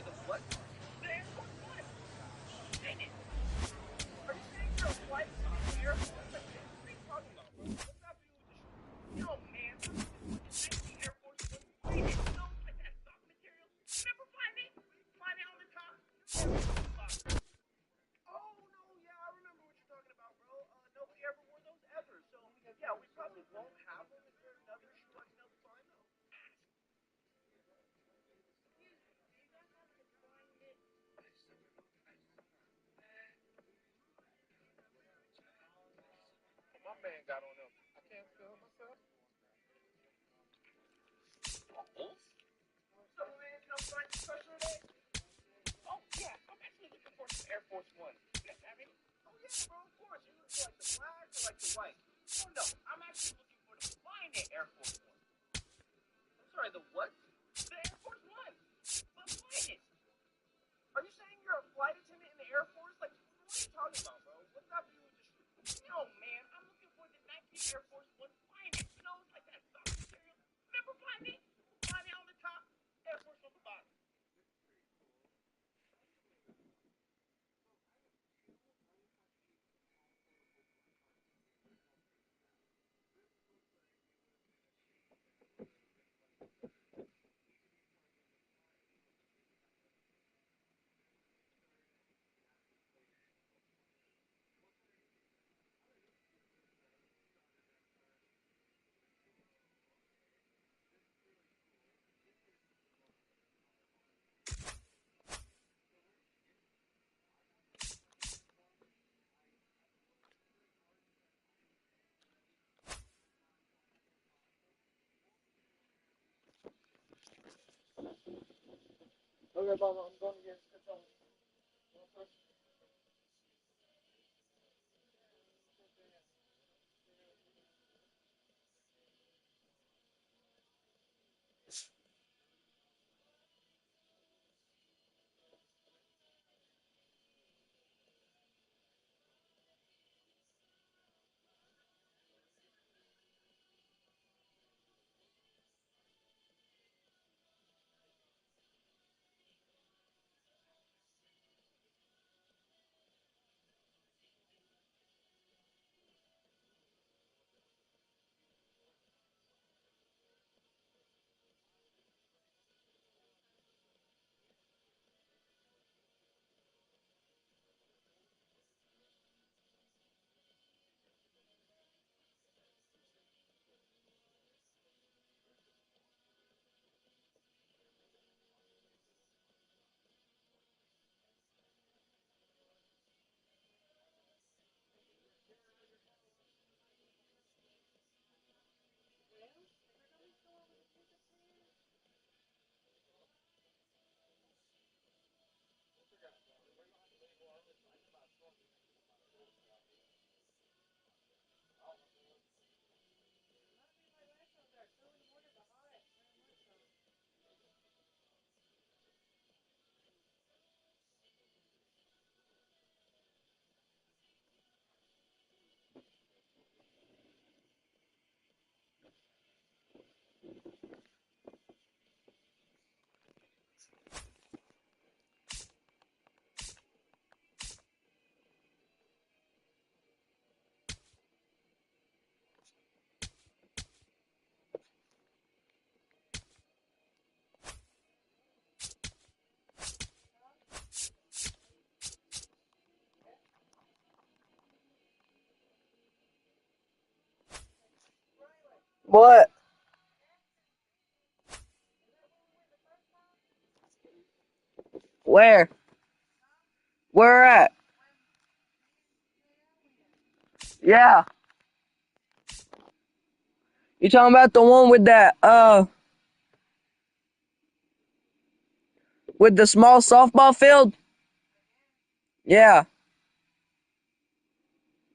sorry, the what? The Air Force One. Dang it. Are you saying you're a flight attendant in the Air Force? Like, what are you talking about, bro? What's up with you? Yo, man, I'm looking for the 19 Air Force One. Find it. You know, like that soft material. Remember find it? Find it on the top. Air Force on the bottom. Oh, no, yeah, I remember what you're talking about, bro. Nobody ever wore those ever. So, yeah, we probably won't have them. Is there another shoe I can help find, though? My man got on them. I can't feel myself. Oh, so, man, come find your special today? Oh, yeah, I'm actually looking for some Air Force One. You guys have any? Oh, yeah, bro, of course. You're looking for, like, the black or, like, the white? Oh, no, I'm actually looking for the Flyknit Air Force One. I'm sorry, the what? The Air Force One. The Flyknit. Are you saying you're a flight attendant in the Air Force? Like, what are you talking about, bro? What's up with you? Yo, man, I'm looking for the Nike Air Force One Flyknit. You know, it's like that soft material. Remember Flyknit? Flyknit on the top, Air Force on the bottom. Okay, Mama, I'm going to get some. What? Where? Where at? Yeah. You talking about the one with that, with the small softball field? Yeah.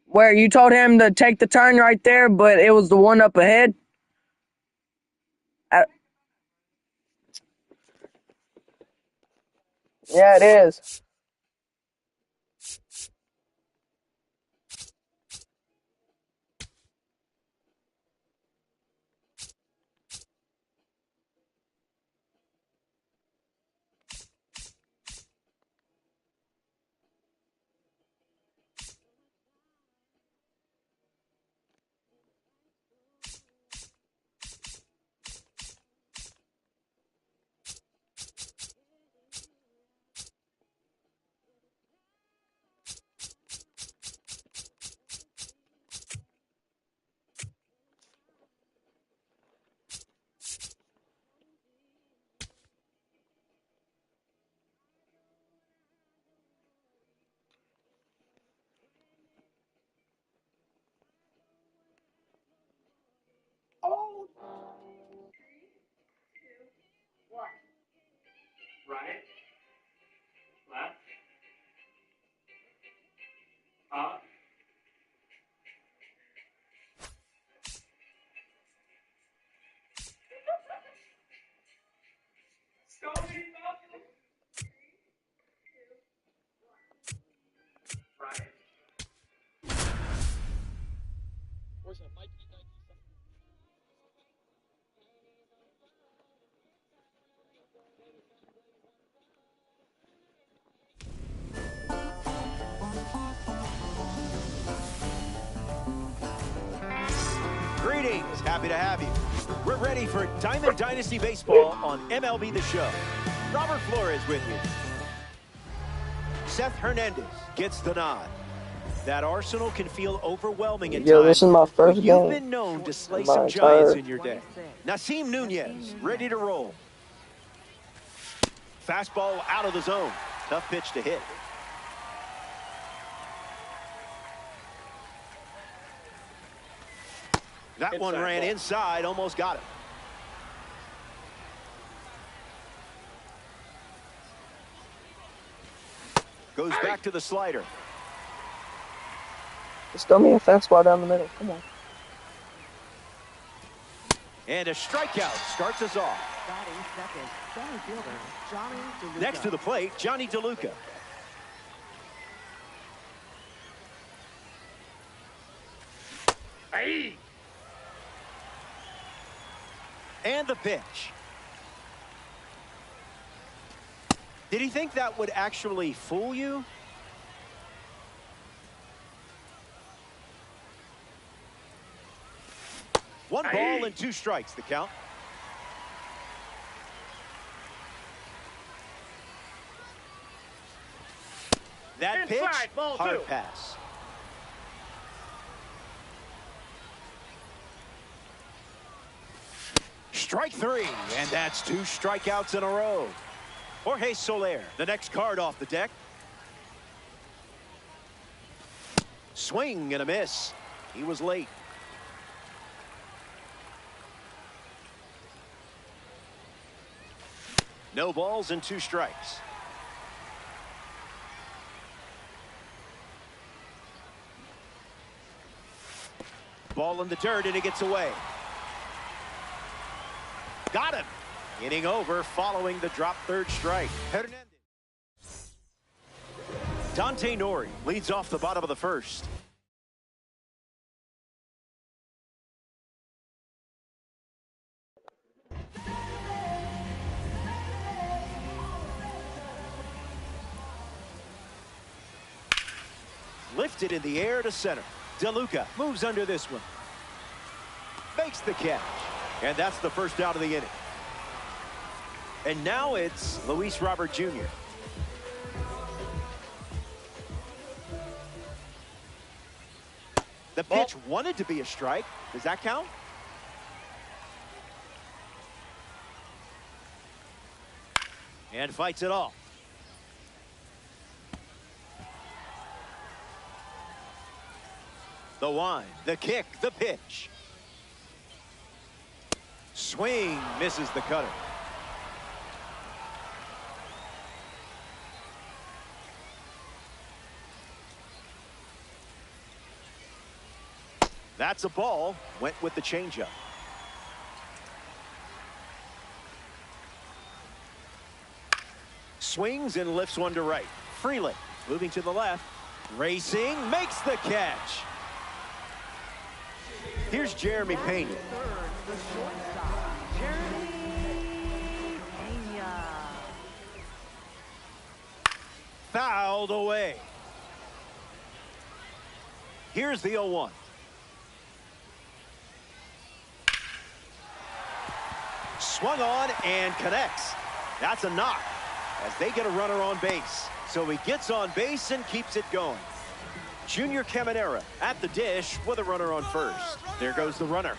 Where you told him to take the turn right there, but it was the one up ahead? Uh, yeah, it is. Right. Left. Up. Right. Where's that Mikey? Greetings, happy to have you. We're ready for Diamond Dynasty Baseball on MLB The Show. Robert Flores with you. Seth Hernandez gets the nod. That arsenal can feel overwhelming at Yo, times. this is my first but you've game. been known to slay My some giants entire- in your day. Nasim Nunez, ready to roll. Fastball out of the zone. Tough pitch to hit. That one ran inside, almost got it. Goes back to the slider. Just throw me a fastball down the middle. Come on. And a strikeout starts us off. Next to the plate, Johnny DeLuca. Hey. And the pitch. Did he think that would actually fool you? One ball and 2 strikes, the count. That pitch, hard pass. Strike 3, and that's 2 strikeouts in a row. Jorge Soler, the next card off the deck. Swing and a miss. He was late. No balls and 2 strikes. Ball in the dirt, and he gets away. Got him. Inning over following the drop third strike. Hernandez. Dante Nori leads off the bottom of the first. Lifted in the air to center. DeLuca moves under this one. Makes the catch. And that's the first out of the inning. And now it's Luis Robert Jr. The pitch wanted to be a strike. Does that count? And fights it off. The wind, the kick, the pitch. Swing, misses the cutter. That's a ball. Went with the changeup. Swings and lifts one to right. Freeland moving to the left. Racing, makes the catch. Here's Jeremy Pena. Fouled away. Here's the 0-1. Swung on and connects. That's a knock as they get a runner on base. So he gets on base and keeps it going. Junior Caminera at the dish with a runner on first. There goes the runner.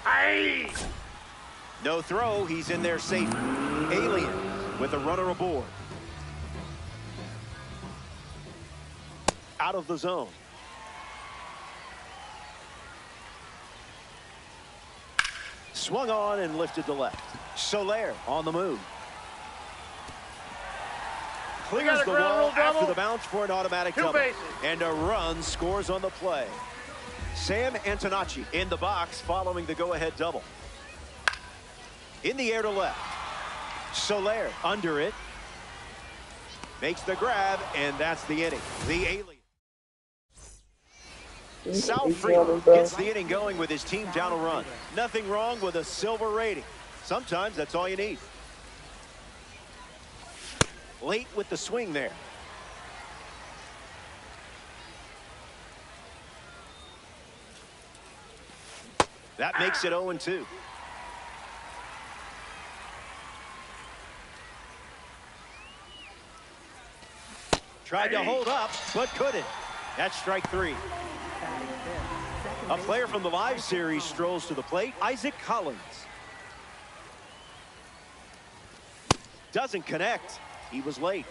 Hey. No throw. He's in there safe. Alien with a runner aboard. Out of the zone. Swung on and lifted to left. Soler on the move. clears the wall after the bounce for an automatic double. bases. And a run scores on the play. Sam Antonacci in the box following the go-ahead double. In the air to left. Soler under it. Makes the grab, and that's the inning. The alien. Sal Freeland gets the inning going with his team down a run. Nothing wrong with a silver rating. Sometimes that's all you need. Late with the swing there. That makes it 0-2. Tried to hold up, but couldn't. That's strike 3. A player from the live series strolls to the plate, Isaac Collins. Doesn't connect. He was late.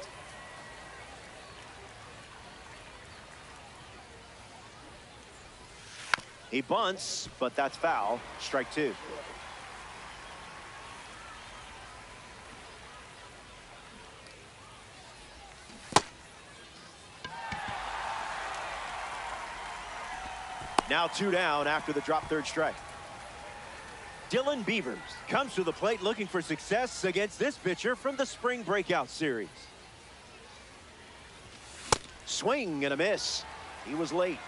He bunts, but that's foul. Strike 2. Now 2 down after the drop third strike. Dylan Beavers comes to the plate looking for success against this pitcher from the spring breakout series. Swing and a miss. He was late.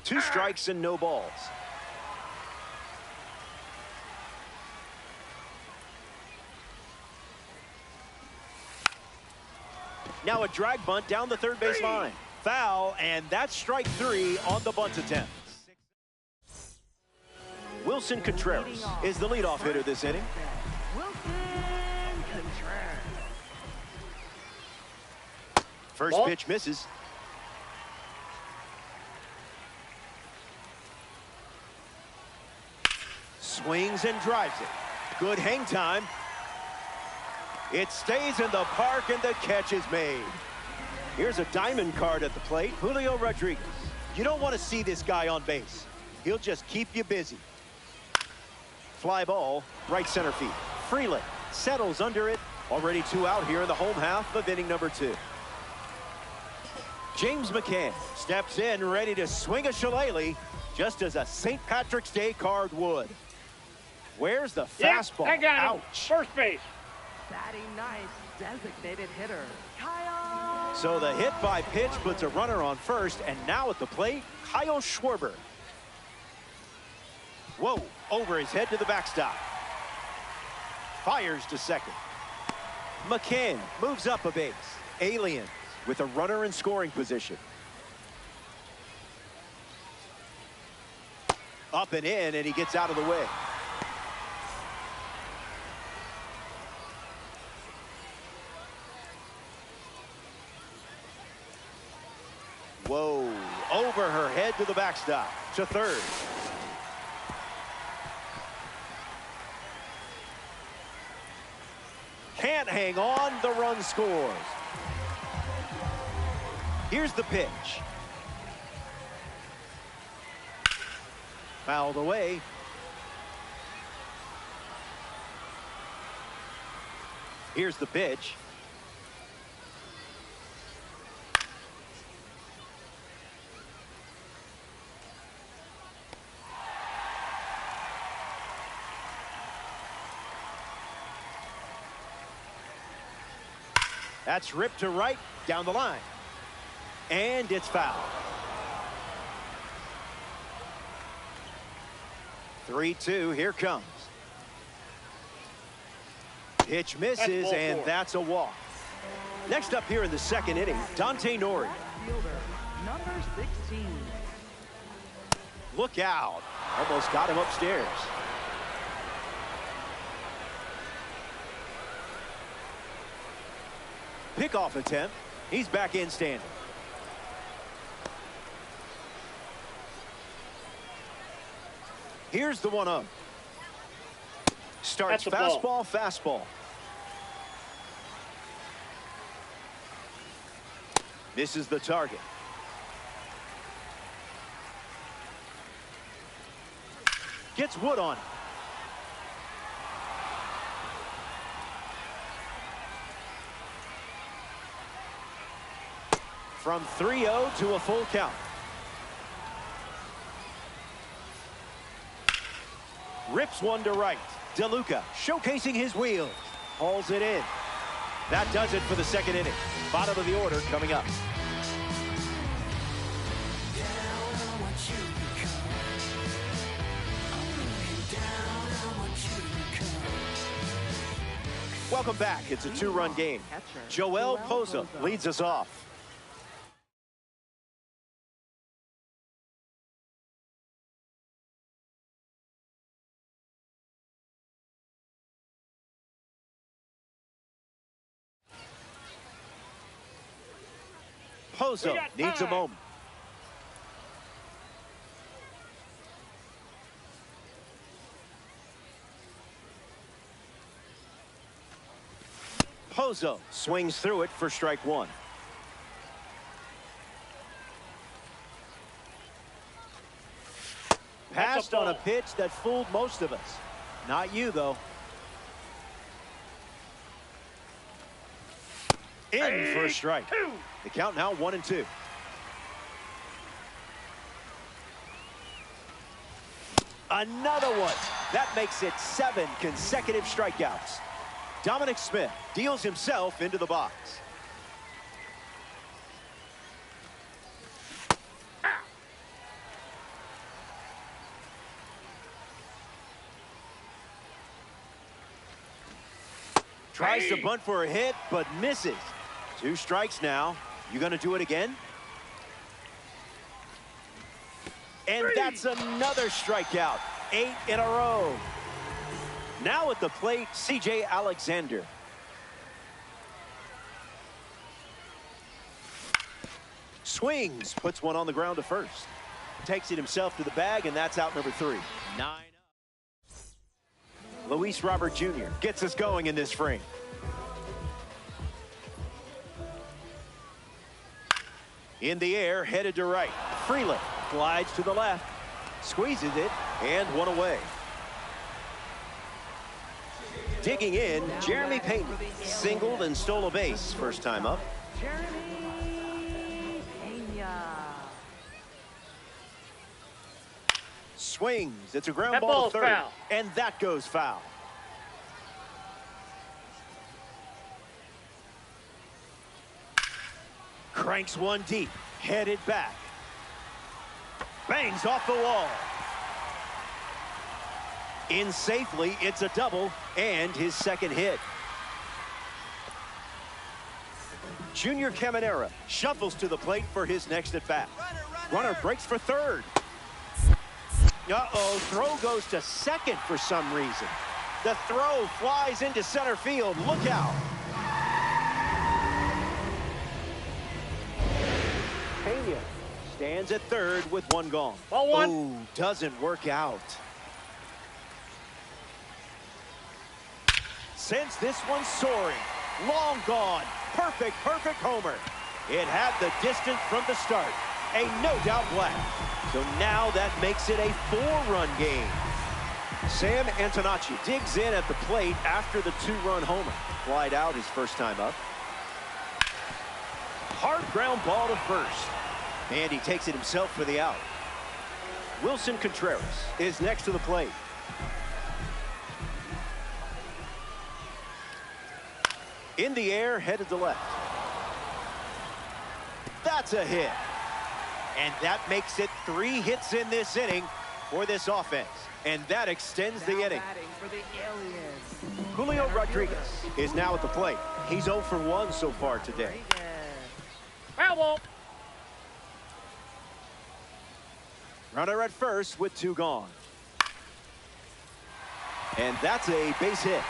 Two strikes and no balls. Now a drag bunt down the third base line. Foul, and that's strike 3 on the bunt attempt. Wilson Contreras is the leadoff hitter this inning. First pitch misses. Swings and drives it. Good hang time. It stays in the park, and the catch is made. Here's a diamond card at the plate, Julio Rodriguez. You don't want to see this guy on base. He'll just keep you busy. Fly ball, right center field. Freeland settles under it. Already 2 out here in the home half of inning number 2. James McCann steps in, ready to swing a shillelagh, just as a St. Patrick's Day card would. Where's the fastball? I got him. Ouch. First base. Batting ninth, designated hitter, Kyle. So the hit by pitch puts a runner on first, and now at the plate, Kyle Schwarber. Whoa, over his head to the backstop. Fires to second. McCann moves up a base. Aliens with a runner in scoring position. Up and in, and he gets out of the way. Whoa, over her head to the backstop, to third. Can't hang on, the run scores. Here's the pitch. Fouled away. Here's the pitch. That's ripped to right, down the line. And it's foul. 3-2, here comes. Pitch misses, and that's a walk. Next up here in the second inning, Dante Nori. Fielder, number 16. Look out. Almost got him upstairs. Pickoff attempt. He's back in standing. Here's the 1-0. Starts fastball, fastball. Misses the target. Gets Wood on it. from 3-0 to a full count. Rips one to right. DeLuca showcasing his wheels. Hauls it in. That does it for the second inning. Bottom of the order coming up. Welcome back. It's a two-run game. Joel Pozo leads us off. Pozo needs a moment. Pozo swings through it for strike one. Passed on a pitch that fooled most of us. Not you, though. In for a strike. The count now 1-2. Another one. That makes it 7 consecutive strikeouts. Dominic Smith deals himself into the box. Tries to bunt for a hit, but misses. 2 strikes now. You going to do it again? And that's another strikeout. 8 in a row. Now at the plate, C.J. Alexander. Swings, puts one on the ground to first. Takes it himself to the bag, and that's out number 3. 9 up. Luis Robert Jr. gets us going in this frame. In the air, headed to right. Freeland glides to the left. Squeezes it, and one away. Digging in, Jeremy Payton singled and stole a base first time up. Jeremy Pena. Swings. It's a ground ball to third. Foul. And that goes foul. Cranks one deep. Headed back. Bangs off the wall. In safely, it's a double and his second hit. Junior Caminera shuffles to the plate for his next at bat. Runner breaks for third. Uh-oh, throw goes to second for some reason. The throw flies into center field. Look out. Pena stands at third with one gone. Ball one. Ooh, doesn't work out. Sends this one soaring. Long gone. Perfect homer. It had the distance from the start. A no-doubt blast. So now that makes it a 4-run game. Sam Antonacci digs in at the plate after the 2-run homer. Flied out his first time up. Hard ground ball to first. And he takes it himself for the out. Wilson Contreras is next to the plate. In the air, headed to left. That's a hit. And that makes it 3 hits in this inning for this offense. And that extends the inning. For the Aliens. Julio Rodriguez is now at the plate. He's 0 for 1 so far today. Foul ball. Runner at first with 2 gone. And that's a base hit.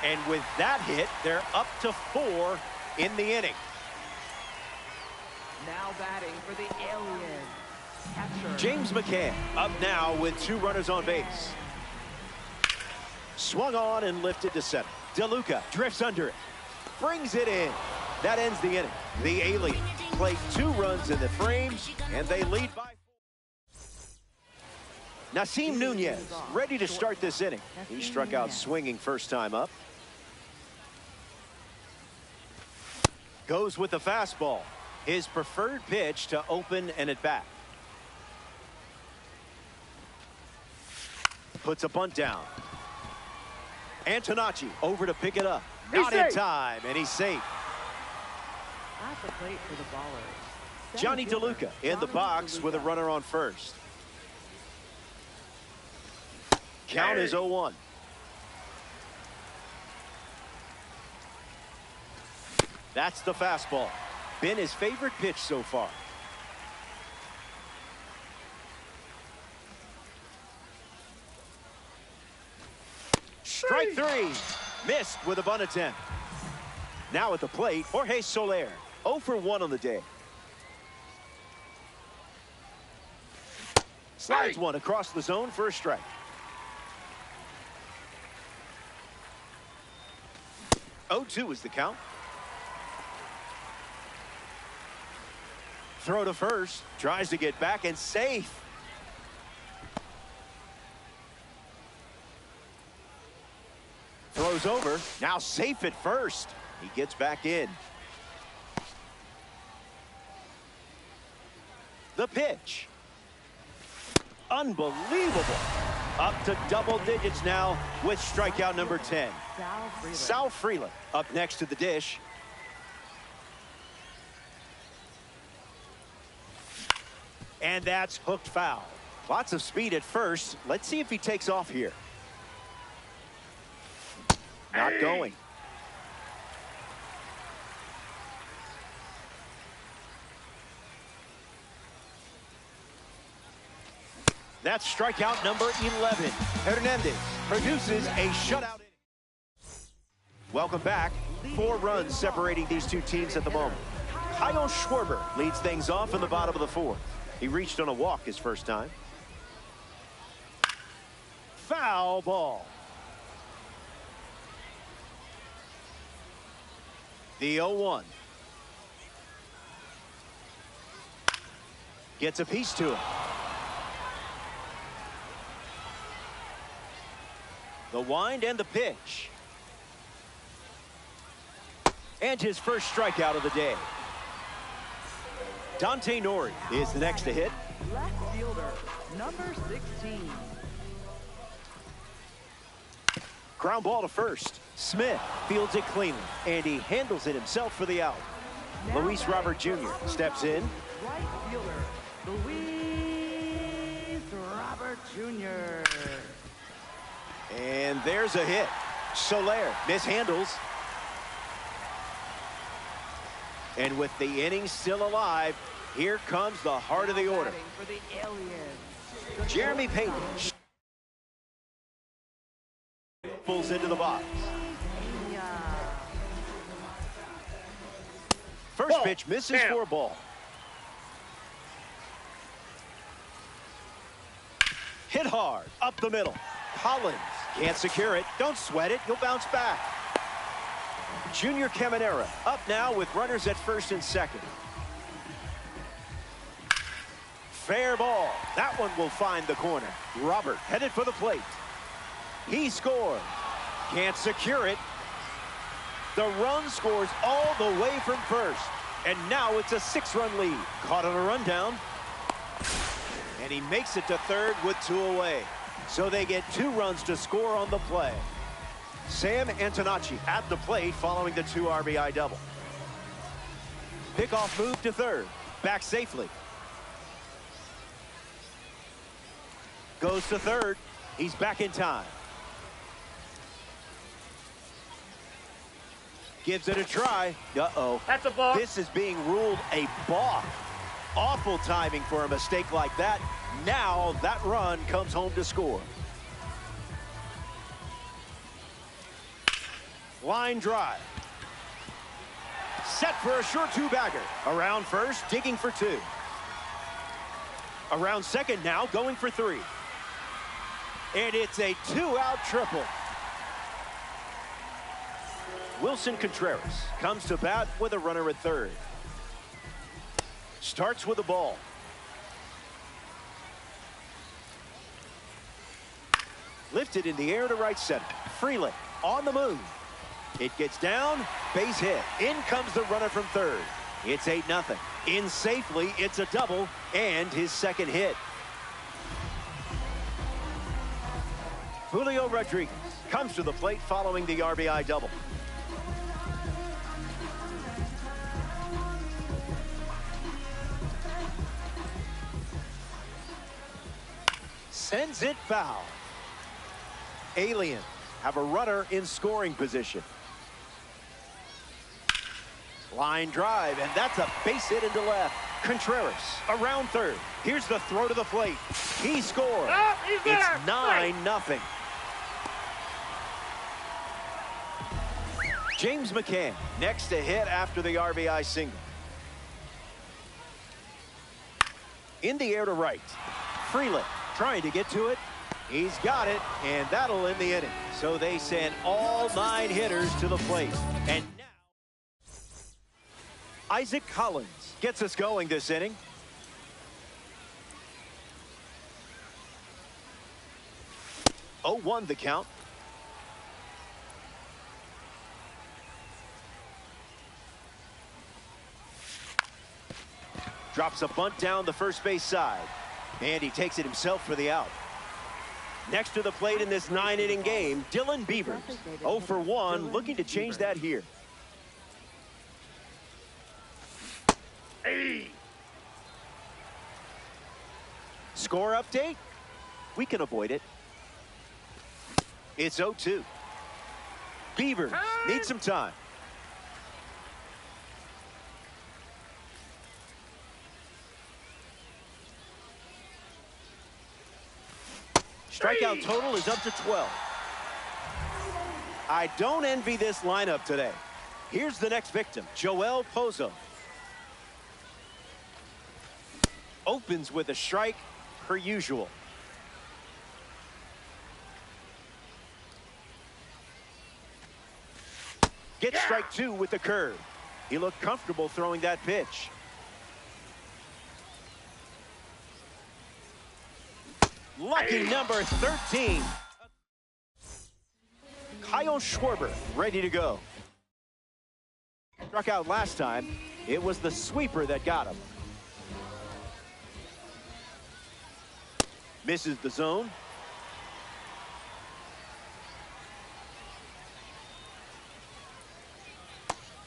And with that hit, they're up to 4 in the inning. Now batting for the Aliens. Catcher. James McCann up now with 2 runners on base. Swung on and lifted to center. DeLuca drifts under it. Brings it in. That ends the inning. The Aliens play 2 runs in the frame, and they lead by 4. Nasim Nunez ready to start this inning. He struck out swinging first time up. Goes with the fastball. His preferred pitch to open an at-bat. Puts a bunt down. Antonacci over to pick it up. Not in time, and he's safe. At the plate for the baller, Johnny DeLuca in the box with a runner on first. Count is 0-1. That's the fastball. Been his favorite pitch so far. Strike three. Missed with a bunt attempt. Now at the plate, Jorge Soler. 0 for 1 on the day. Slides one across the zone for a strike. Oh, 2 is the count. Throw to first. Tries to get back and safe. Throws over. Now safe at first. He gets back in. The pitch. Unbelievable. Up to double digits now with strikeout number 10. Sal Freeland up next to the dish. And that's hooked foul. Lots of speed at first. Let's see if he takes off here. Not going. That's strikeout number 11. Hernandez produces a shutout. Welcome back. 4 runs separating these two teams at the moment. Kyle Schwarber leads things off in the bottom of the 4th. He reached on a walk his first time. Foul ball. The 0-1. Gets a piece to it. The wind and the pitch. And his first strikeout of the day. Dante Nori is the next to hit. Left fielder, number 16. Ground ball to first. Smith fields it cleanly, and he handles it himself for the out. Luis Robert Jr. steps in. Right fielder, Luis Robert Jr. And there's a hit. Soler mishandles. And with the inning still alive, here comes the heart of the order. For the Aliens. Jeremy Payton pulls into the box. First pitch misses for a ball. Hit hard up the middle. Collins can't secure it. Don't sweat it. You'll bounce back. Junior Caminera up now with runners at first and second. Fair ball. That one will find the corner. Robert headed for the plate. He scores. Can't secure it. The run scores all the way from first. And now it's a 6-run lead. Caught on a rundown. And he makes it to third with 2 away. So they get 2 runs to score on the play. Sam Antonacci at the plate following the 2 RBI double. Pickoff move to third. Back safely. Goes to third. He's back in time. Gives it a try. Uh-oh. That's a ball. This is being ruled a balk. Awful timing for a mistake like that. Now that run comes home to score. Line drive. Set for a short 2-bagger. Around first, digging for 2. Around second now, going for 3. And it's a 2-out triple. Wilson Contreras comes to bat with a runner at third. Starts with a ball. Lifted in the air to right center. Freeland on the move. It gets down, base hit. In comes the runner from third. It's 8-0. In safely, it's a double and his second hit. Julio Rodriguez comes to the plate following the RBI double. Sends it foul. Aliens have a runner in scoring position. Line drive, and that's a base hit into left. Contreras around third. Here's the throw to the plate. He scores. Oh, he's there. It's 9-0. James McCann next to hit after the RBI single. In the air to right. Freeland trying to get to it. He's got it, and that'll end the inning. So they send all 9 hitters to the plate. And now Isaac Collins gets us going this inning. Oh, 1 the count. Drops a bunt down the first base side. And he takes it himself for the out. Next to the plate in this 9-inning game, Dylan Beavers. 0 for 1, looking to change that here. Hey. Score update? We can avoid it. It's 0-2. Beavers need some time. Strikeout total is up to 12. I don't envy this lineup today. Here's the next victim, Joel Pozo. Opens with a strike per usual. Gets strike 2 with the curve. He looked comfortable throwing that pitch. Lucky number 13. Kyle Schwarber ready to go. Struck out last time. It was the sweeper that got him. Misses the zone.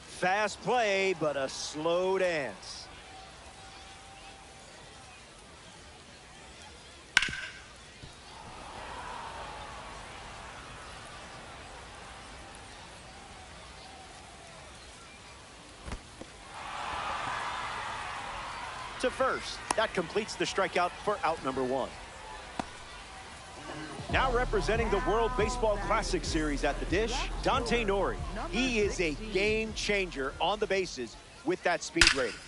Fast play, but a slow dance. To first. That completes the strikeout for out number 1. Now representing the World Baseball Classic Series at the dish, Dante Nori. He is a game changer on the bases with that speed rating.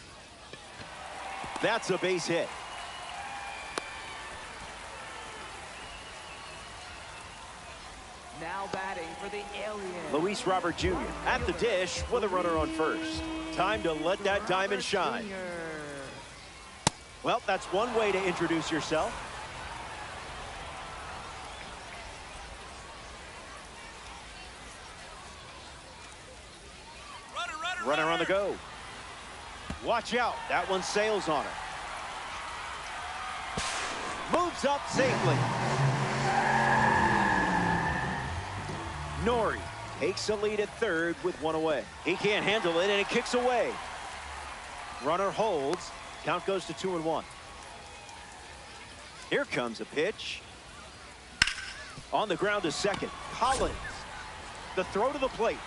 That's a base hit. Now batting for the Aliens. Luis Robert Jr. at the dish with a runner on first. Time to let that diamond shine. Well, that's one way to introduce yourself. Runner on the go. Watch out. That one sails on her. Moves up safely. Nori takes a lead at third with 1 away. He can't handle it, and it kicks away. Runner holds. Count goes to 2-1. Here comes a pitch. On the ground to second. Collins. The throw to the plate.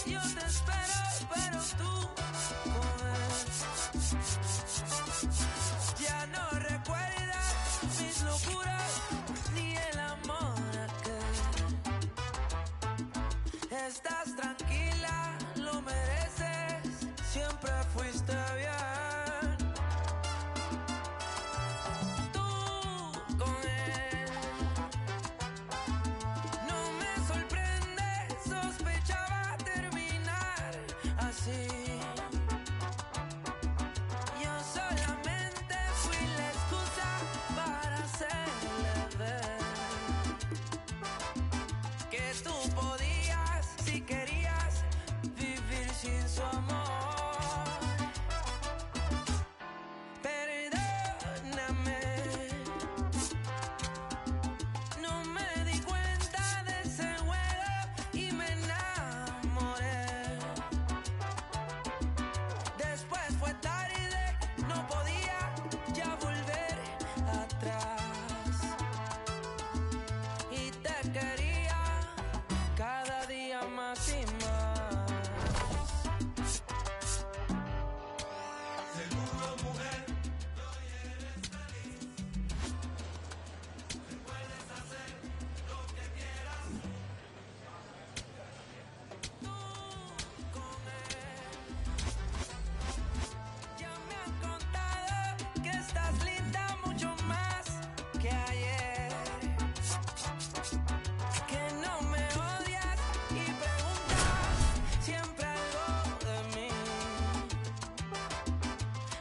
Yo te espero, pero tú con él ya no recuerdas mis locuras ni el amor aquel. Estás tranquila, lo mereces, siempre fuiste bien. Tú con él. No me sorprende, sospechaba terminar así. Yo solamente fui la excusa para hacerle ver que tú podías, si querías, vivir sin su amor. Perdóname, no me di cuenta de ese juego y me enamoré. Después fue tarde, no podía ya volver atrás. Y te quería cada día más y más. Seguro, mujer, hoy eres feliz. Puedes hacer lo que quieras. Tú con él. Ya me han contado que estás linda mucho más que ayer. Que no me odias y preguntas siempre algo de mí.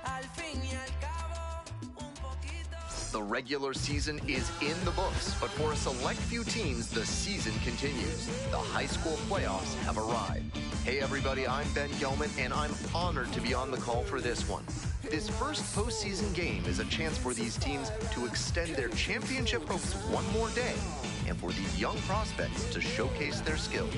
Al fin y al cabo, un poquito. The regular season is in the books, but for a select few teams, the season continues. The high school playoffs have arrived. Hey everybody, I'm Ben Gelman, and I'm honored to be on the call for this one. This first postseason game is a chance for these teams to extend their championship hopes one more day, and for these young prospects to showcase their skills.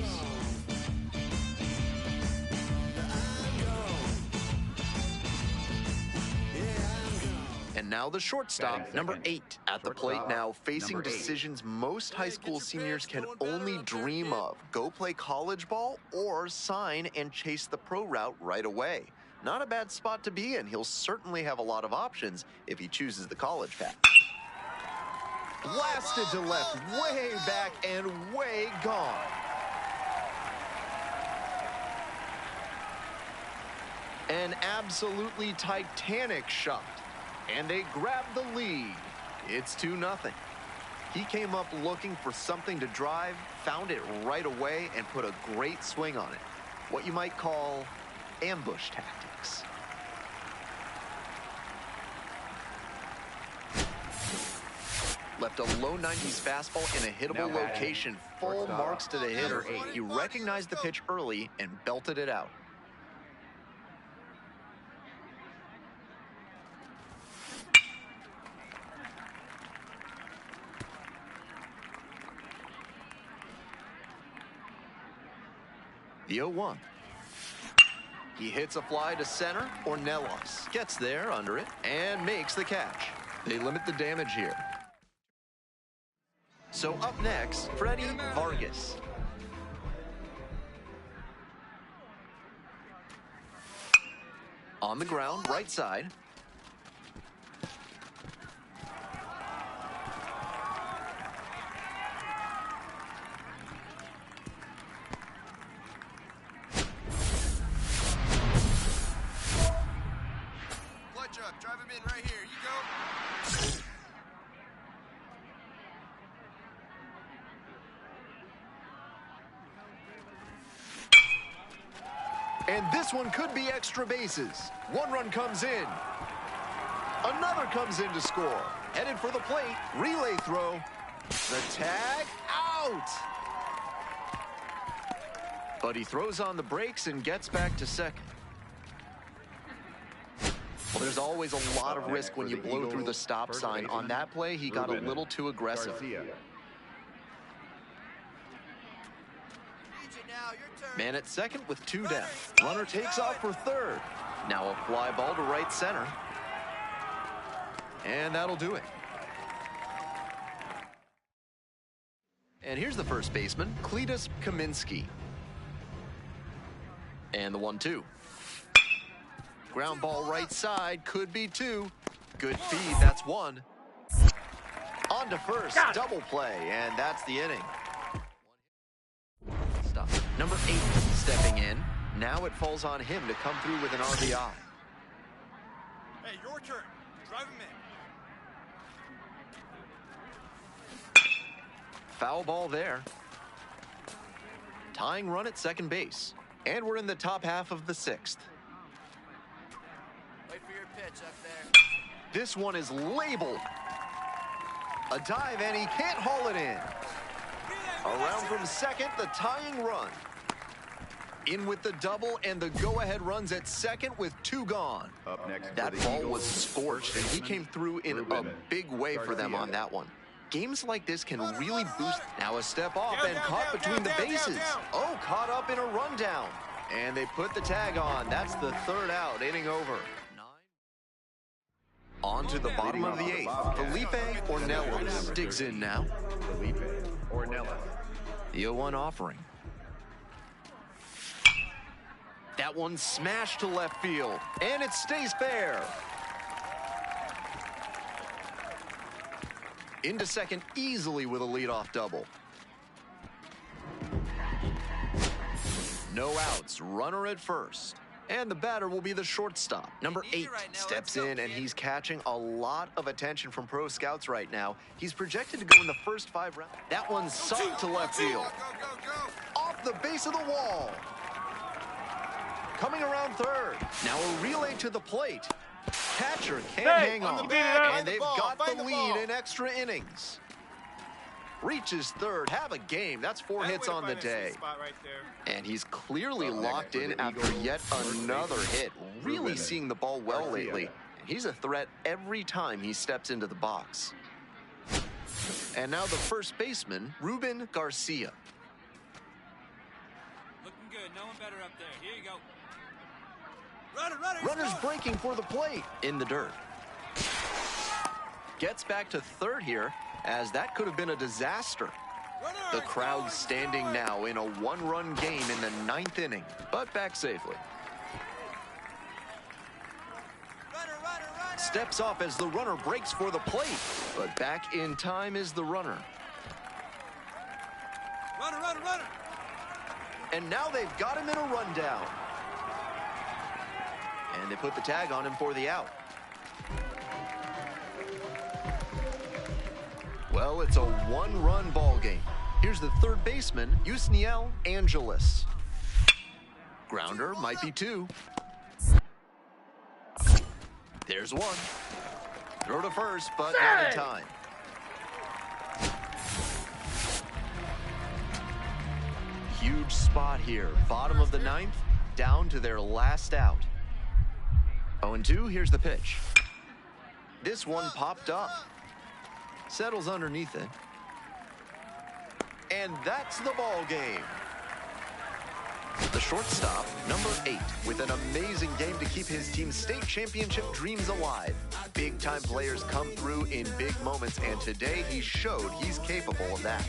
And now the shortstop, number 8, at the plate now, facing decisions most high school seniors can only dream of. Go play college ball or sign and chase the pro route right away. Not a bad spot to be in. He'll certainly have a lot of options if he chooses the college path. Blasted to left, way back and way gone. An absolutely titanic shot. And they grab the lead. It's 2-0. He came up looking for something to drive, found it right away, and put a great swing on it. What you might call ambush tactics. Left a low 90s fastball in a hittable location. Full marks to the hitter. He recognized the pitch early and belted it out. The 0-1. He hits a fly to center. Ornelas gets there under it and makes the catch. They limit the damage here. So up next, Freddie Vargas. On the ground, right side. Drive him in right here. You go. And this one could be extra bases. One run comes in. Another comes in to score. Headed for the plate. Relay throw. The tag out. But he throws on the brakes and gets back to second. Well, there's always a lot of risk when you blow through the stop sign. On that play, he got a little too aggressive. Man at second with 2 down. Runner takes off for third. Now a fly ball to right center. And that'll do it. And here's the first baseman, Cletus Kaminsky. And the 1-2. Ground ball right side, could be 2. Good feed, that's 1. On to first, double play, and that's the inning. Stop. Number 8 stepping in. Now it falls on him to come through with an RBI. Hey, your turn. Drive him in. Foul ball there. Tying run at second base. And we're in the top half of the 6th. Wait for your pitch up there. This one is labeled. A dive, and he can't haul it in. Around from second, the tying run. In with the double, and the go-ahead runs at second with 2 gone. Up next, that ball was scorched, and he came through in a big way for them on that one. Games like this can really boost. Now a step off and caught between the bases. Oh, caught up in a rundown. And they put the tag on. That's the 3rd out, inning over. On to the bottom of the 8th. Felipe Ornelas digs in now. Felipe Ornelas. The 0-1 offering. That one smashed to left field, and it stays fair. Into second easily with a leadoff double. No outs, runner at first. And the batter will be the shortstop. Number 8 steps in, and he's catching a lot of attention from pro scouts right now. He's projected to go in the first 5 rounds. That one's sucked to left field. Off the base of the wall. Coming around third. Now a relay to the plate. Catcher can't hang on. And they've got the lead in extra innings. Reaches third, have a game. That's 4 hits on the day. And he's clearly locked in after yet another hit. Really seeing the ball well lately. And he's a threat every time he steps into the box. And now the first baseman, Ruben Garcia. Looking good. No one better up there. Here you go. Runners breaking for the plate in the dirt. Gets back to third here, as that could have been a disaster. The crowd standing now in a 1-run game in the 9th inning, but back safely. Steps off as the runner breaks for the plate, but back in time is the runner. Runner. And now they've got him in a rundown. And they put the tag on him for the out. Well, it's a 1-run ball game. Here's the third baseman, Yusniel Angeles. Grounder might be 2. There's 1. Throw to first, but not in time. Huge spot here. Bottom of the 9th, down to their last out. 0-2, here's the pitch. This one popped up. Settles underneath it. And that's the ball game. The shortstop, number 8, with an amazing game to keep his team's state championship dreams alive. Big-time players come through in big moments, and today he showed he's capable of that.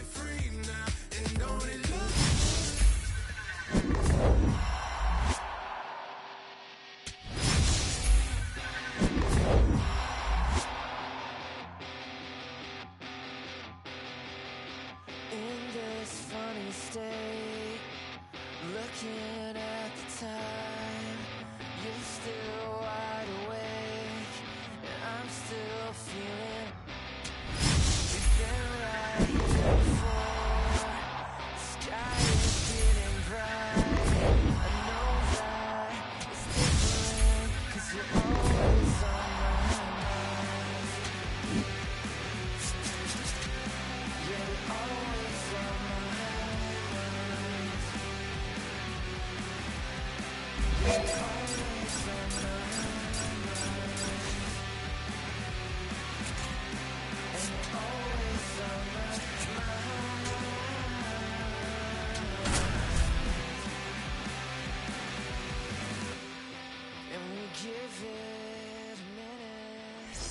Looking at the time, you're still wide awake, and I'm still feeling. We've been right here before. The sky is getting bright. I know that it's different, 'cause you're always on my mind. Yeah, you're always on my mind.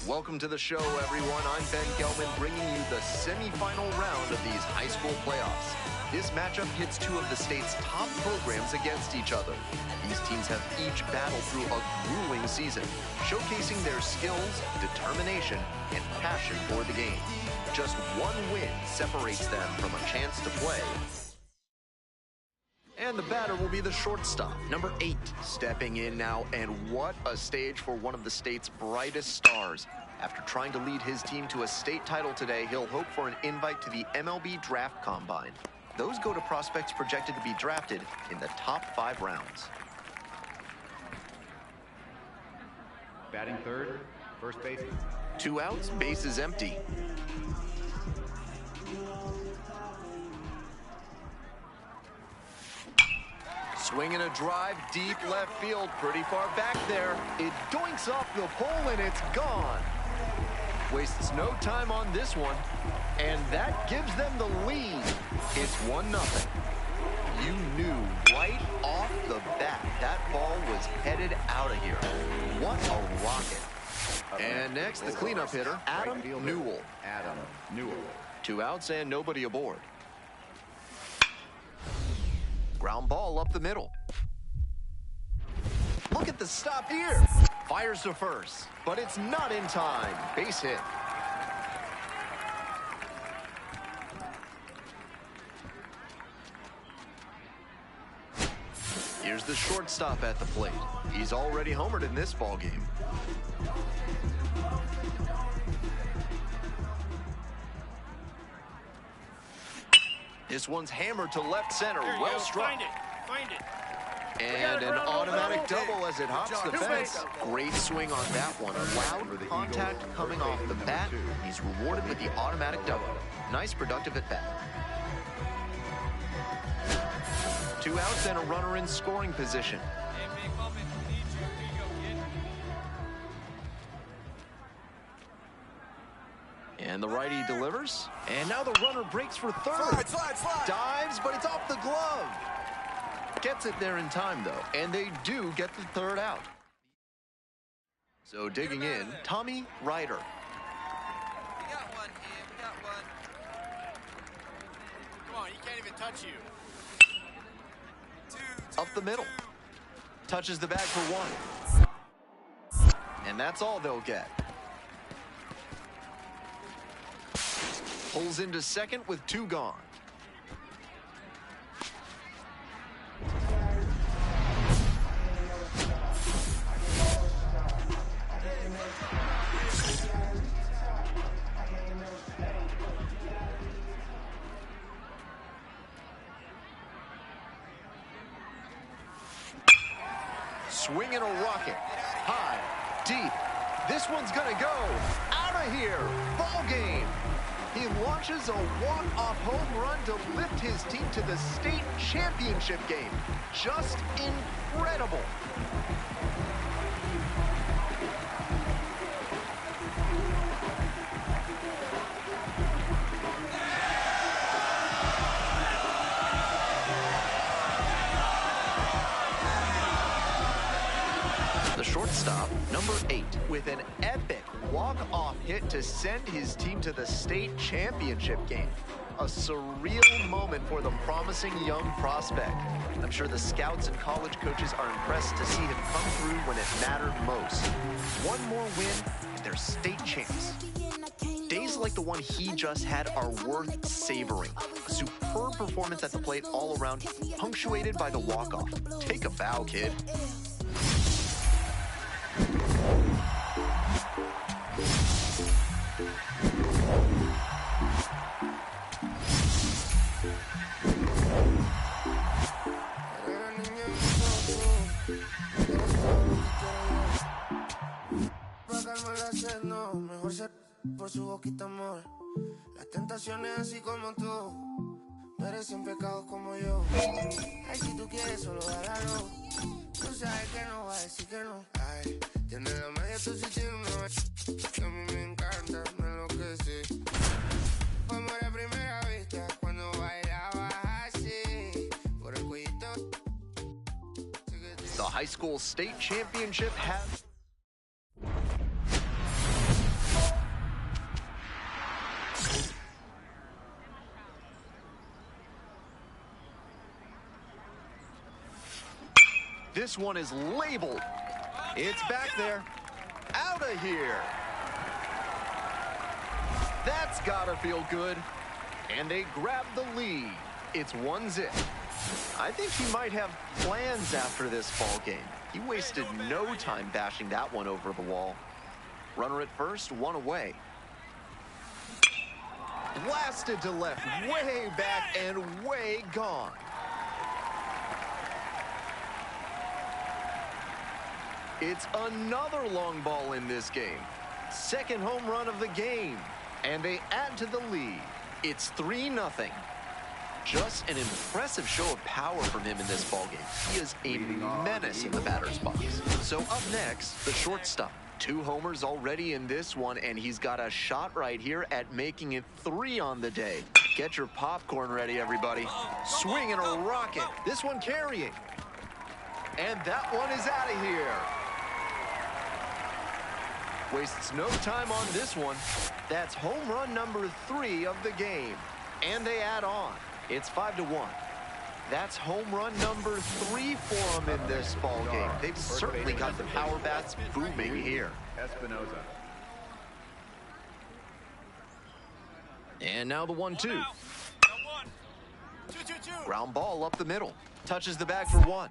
Welcome to the show, everyone. I'm Ben Gelman, bringing you the semifinal round of these high school playoffs. This matchup pits two of the state's top programs against each other. These teams have each battled through a grueling season, showcasing their skills, determination, and passion for the game. Just one win separates them from a chance to play. And the batter will be the shortstop, number 8, stepping in now. And what a stage for one of the state's brightest stars. After trying to lead his team to a state title today, he'll hope for an invite to the MLB Draft Combine. Those go to prospects projected to be drafted in the top 5 rounds. Batting third, first baseman. 2 outs, base is empty. Swinging a drive, deep left field, pretty far back there. It doinks off the pole and it's gone. Wastes no time on this one, and that gives them the lead. It's 1-0. You knew right off the bat that ball was headed out of here. What a rocket. And next, the cleanup hitter, Adam Newell. Adam Newell. 2 outs and nobody aboard. Ground ball up the middle. Look at the stop here. Fires to first, but it's not in time. Base hit. Here's the shortstop at the plate. He's already homered in this ball game. This one's hammered to left center. Well struck. Find it. And an automatic double as it hops the fence. Great swing on that one. Loud contact coming off the bat. He's rewarded with the automatic double. Nice productive at bat. 2 outs and a runner in scoring position. And the righty delivers. And now the runner breaks for third. Slide. Dives, but it's off the glove. Gets it there in time, though. And they do get the third out. So digging in, Tommy Ryder. We got one here. We got one. Come on, he can't even touch you. Up the middle. Touches the bag for 1. And that's all they'll get. Pulls into second with 2 gone. Swinging a rocket. High, deep. This one's gonna go. Out of here. Ball game. He launches a walk-off home run to lift his team to the state championship game. Just incredible. The shortstop, number 8, with an epic walk-off hit to send his team to the state championship game. A surreal moment for the promising young prospect. I'm sure the scouts and college coaches are impressed to see him come through when it mattered most. One more win, and they're state champs. Days like the one he just had are worth savoring. A superb performance at the plate all around, punctuated by the walk-off. Take a bow, kid. Por su boquita amor, las tentaciones así como tú merecen pecados como yo. Ay, si tú quieres solo hágalo. Tú sabes que no va a decir que no. Ay, tiene la media tú sí tienes una. Que a mí me encanta, me enloquece. Fue amor a primera vista cuando bailabas así por el cuellito. The high school state championship has This one is labeled. It's back there. Out of here. That's gotta feel good. And they grab the lead. It's 1-0. I think he might have plans after this ball game. He wasted no time bashing that one over the wall. Runner at first, one away. Blasted to left, way back and way gone. It's another long ball in this game. Second home run of the game. And they add to the lead. It's 3-0. Just an impressive show of power from him in this ballgame. He is a menace in the batter's box. So up next, the shortstop. 2 homers already in this one, and he's got a shot right here at making it 3 on the day. Get your popcorn ready, everybody. Swing and a rocket. This one carrying. And that one is out of here. Wastes no time on this one. That's home run number 3 of the game. And they add on. It's 5-1. That's home run number 3 for them in this ball game. They've certainly got the power bats booming here. Espinoza. And now the 1-2. Ground ball up the middle. Touches the bag for 1.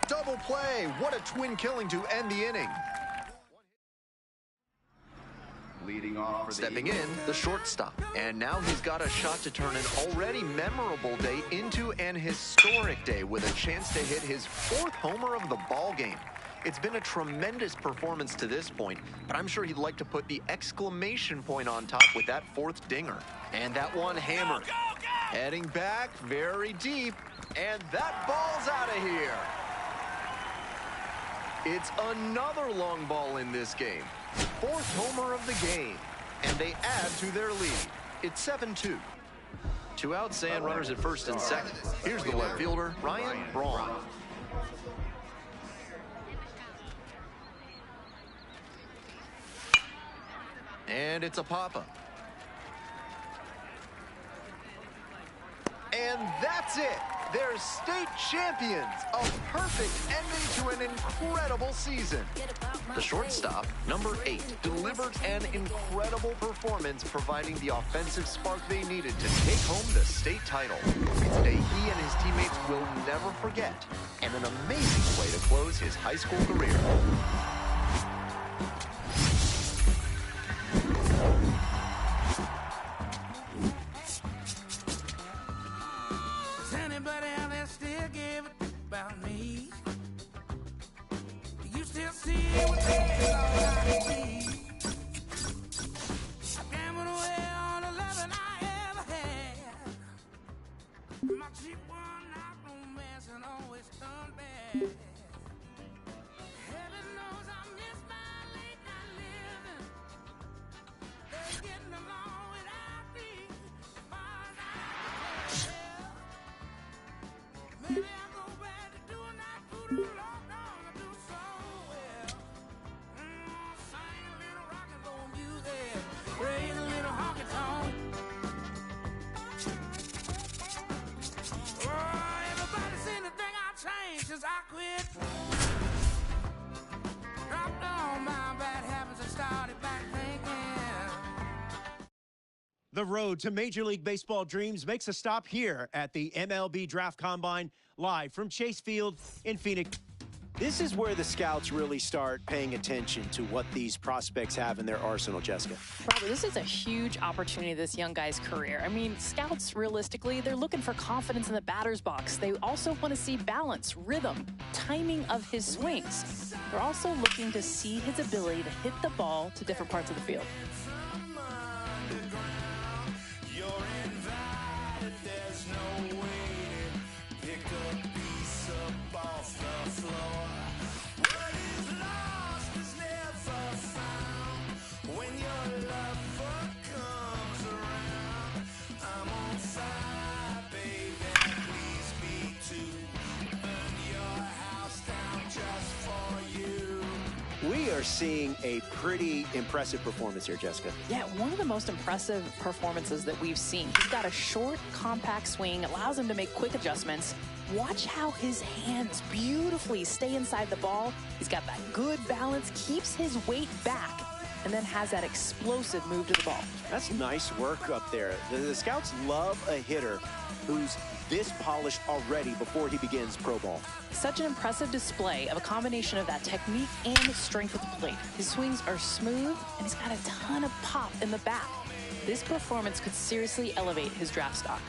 Double play. What a twin killing to end the inning. Leading off for Stepping in, the shortstop. And now he's got a shot to turn an already memorable day into an historic day with a chance to hit his 4th homer of the ball game. It's been a tremendous performance to this point, but I'm sure he'd like to put the exclamation point on top with that 4th dinger. And that one hammered. Heading back very deep, and that ball's out of here. It's another long ball in this game. 4th homer of the game, and they add to their lead. It's 7-2. 2 outs and runners at first and second. Here's the left fielder, Ryan Braun. And it's a pop-up. And that's it. They're state champions. A perfect ending to an incredible season. The shortstop, number 8, delivered an incredible performance, providing the offensive spark they needed to take home the state title. It's a day he and his teammates will never forget, and an amazing way to close his high school career. Anybody out there still give a about me? Do you still see what they all I see? I gambled away all the loving I ever had. My cheap one-night romance and always turned bad. Heaven knows I miss my late night living. They're getting along without me. As far as I can tell. Maybe I go back to doing that voodoo long dog I do so well. Sing a little rock and roll music, raise a little honky tonk. Oh, everybody seem to think I've changed since I quit. Dropped all my bad habits and started back thinking. The road to Major League Baseball dreams makes a stop here at the MLB Draft Combine, live from Chase Field in Phoenix. This is where the scouts really start paying attention to what these prospects have in their arsenal, Jessica. Robert, this is a huge opportunity in this young guy's career. I mean, scouts, realistically, they're looking for confidence in the batter's box. They also want to see balance, rhythm, timing of his swings. They're also looking to see his ability to hit the ball to different parts of the field. We are seeing a pretty impressive performance here, Jessica. Yeah, one of the most impressive performances that we've seen. He's got a short, compact swing, allows him to make quick adjustments. Watch how his hands beautifully stay inside the ball. He's got that good balance, keeps his weight back, and then has that explosive move to the ball. That's nice work up there. The scouts love a hitter who's this polished already before he begins pro ball. Such an impressive display of a combination of that technique and strength at the plate. His swings are smooth, and he's got a ton of pop in the bat. This performance could seriously elevate his draft stock.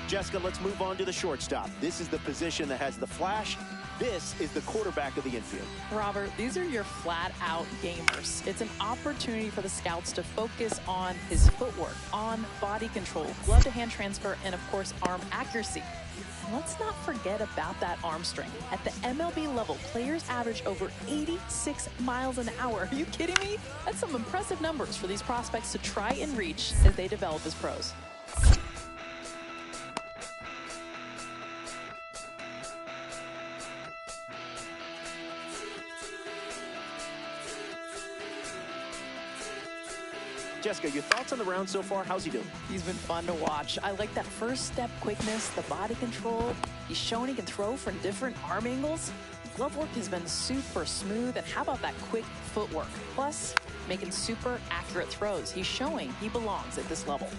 Jessica, let's move on to the shortstop. This is the position that has the flash. This is the quarterback of the infield. Robert, these are your flat-out gamers. It's an opportunity for the scouts to focus on his footwork, on body control, glove-to-hand transfer, and, of course, arm accuracy. And let's not forget about that arm strength. At the MLB level, players average over 86 miles an hour. Are you kidding me? That's some impressive numbers for these prospects to try and reach as they develop as pros. Jessica, your thoughts on the round so far? How's he doing? He's been fun to watch. I like that first step quickness, the body control. He's shown he can throw from different arm angles. Glove work has been super smooth. And how about that quick footwork? Plus, making super accurate throws. He's showing he belongs at this level.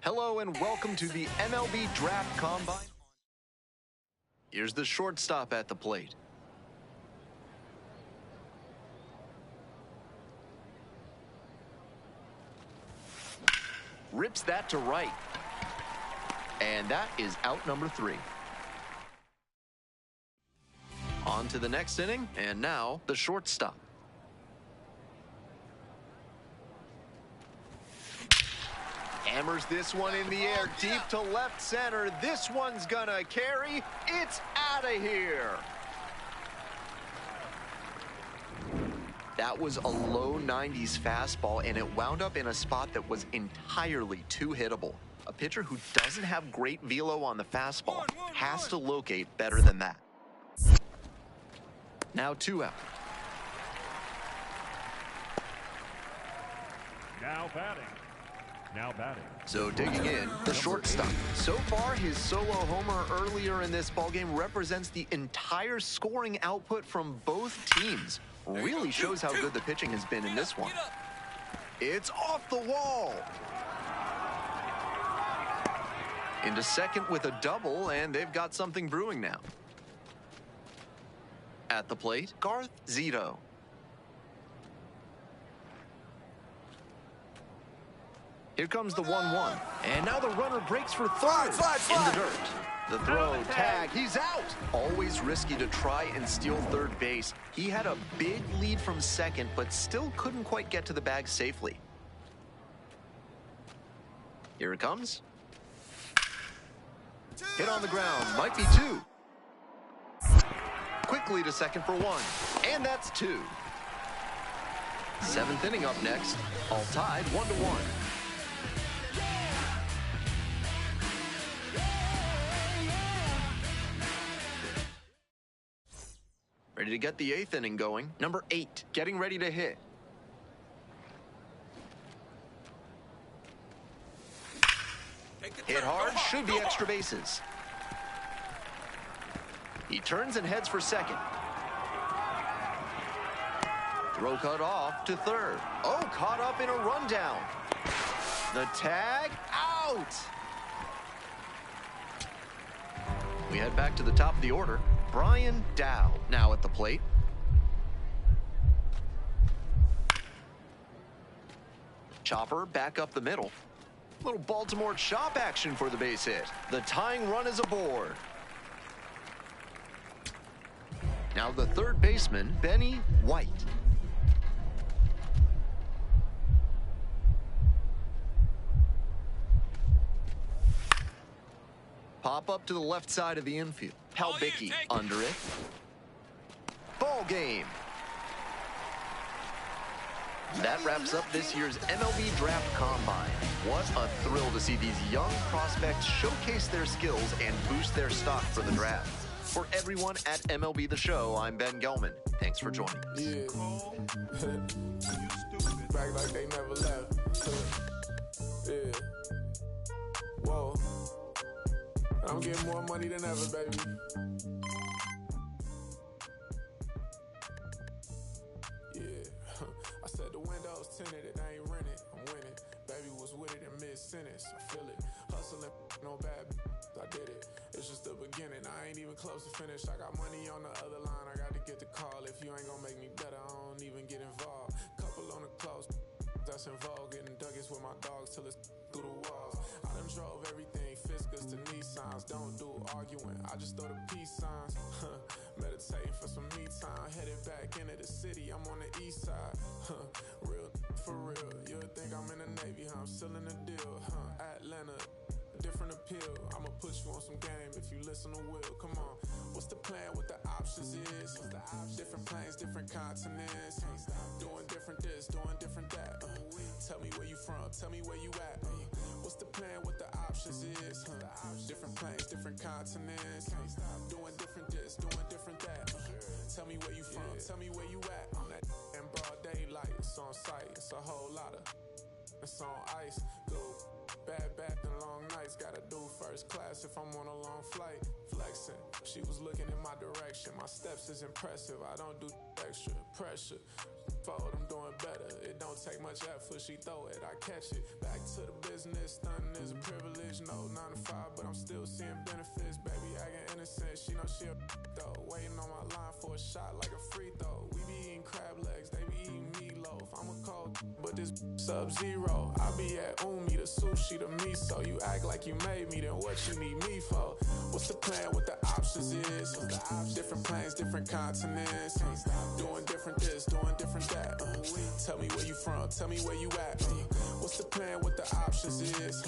Hello and welcome to the MLB Draft Combine. Here's the shortstop at the plate. Rips that to right. And that is out number 3. On to the next inning, and now the shortstop. Hammers this one in the air, deep to left center. This one's gonna carry. It's out of here. That was a low 90s fastball, and it wound up in a spot that was entirely too hittable. A pitcher who doesn't have great velo on the fastball has to locate better than that. Now 2 out. Now batting. So digging in, the shortstop. So far, his solo homer earlier in this ballgame represents the entire scoring output from both teams. Really shows how good the pitching has been in this one. It's off the wall. Into second with a double, and they've got something brewing now. At the plate, Garth Zito. Here comes the 1-1. And now the runner breaks for third. In the dirt. The throw, tag, he's out. Always risky to try and steal third base. He had a big lead from second, but still couldn't quite get to the bag safely. Here it comes. Hit on the ground, might be 2. Quickly to second for 1. And that's 2. 7th inning up next. All tied 1-1. Ready to get the 8th inning going. Number 8, getting ready to hit. Hit hard, should be extra bases. He turns and heads for second. Throw cut off to third. Oh, caught up in a rundown. The tag, out. We head back to the top of the order. Brian Dow now at the plate. Chopper back up the middle. Little Baltimore chop action for the base hit. The tying run is aboard. Now the third baseman, Benny White. Pop up to the left side of the infield. Halbicki under it. Ball game. That wraps up this year's MLB Draft Combine. What a thrill to see these young prospects showcase their skills and boost their stock for the draft. For everyone at MLB The Show, I'm Ben Gelman. Thanks for joining us. Yeah. Back like they never left. Yeah. Whoa. I'm getting more money than ever, baby. Yeah. I said the windows tinted, it ain't rented. I'm winning. Baby was with it in mid-sentence. I feel it. Hustling, no bad. I did it. It's just the beginning. I ain't even close to finish. I got money on the other line. I got to get the call. If you ain't gonna make me better, I don't even get involved. Couple on the close. That's involved. Getting Douglas with my dogs till it's through the walls. I done drove everything. Fiscus to Nissans. Don't do arguing. I just throw the peace signs. Meditating for some me time. Headed back into the city. I'm on the east side. Real for real. You'll think I'm in the Navy, huh? I'm still in the deal. Atlanta. Different appeal. I'ma put you on some game if you listen to Will. Come on. What's the plan? What the options is? Different planes, different continents. Doing different this, doing different that. Tell me where you from. Tell me where you at. What's the plan? What the options is? Different planes, different continents. Doing different this, doing different that. Tell me where you from. Tell me where you at. On that in broad daylight. It's on sight. It's a whole lot of. It's on ice. Go. Bad back and long nights, gotta do first class if I'm on a long flight. Flexing, she was looking in my direction. My steps is impressive, I don't do extra pressure. Fold, I'm doing better. It don't take much effort, she throw it, I catch it. Back to the business, stunting is a privilege. No 9 to 5, but I'm still seeing benefits. Baby, acting innocent, she know she a though. Waiting on my line for a shot like a free throw. We be eating crab legs, they be eating meatloaf. I'm a cold, but this sub-zero. I be at Umi, the sushi, the miso. You act like you made me, then what you need me for? What's the plan? What the options is? Different planes, different continents. Doing different this, doing different that. Tell me where you from, tell me where you at. What's the plan? What the options is?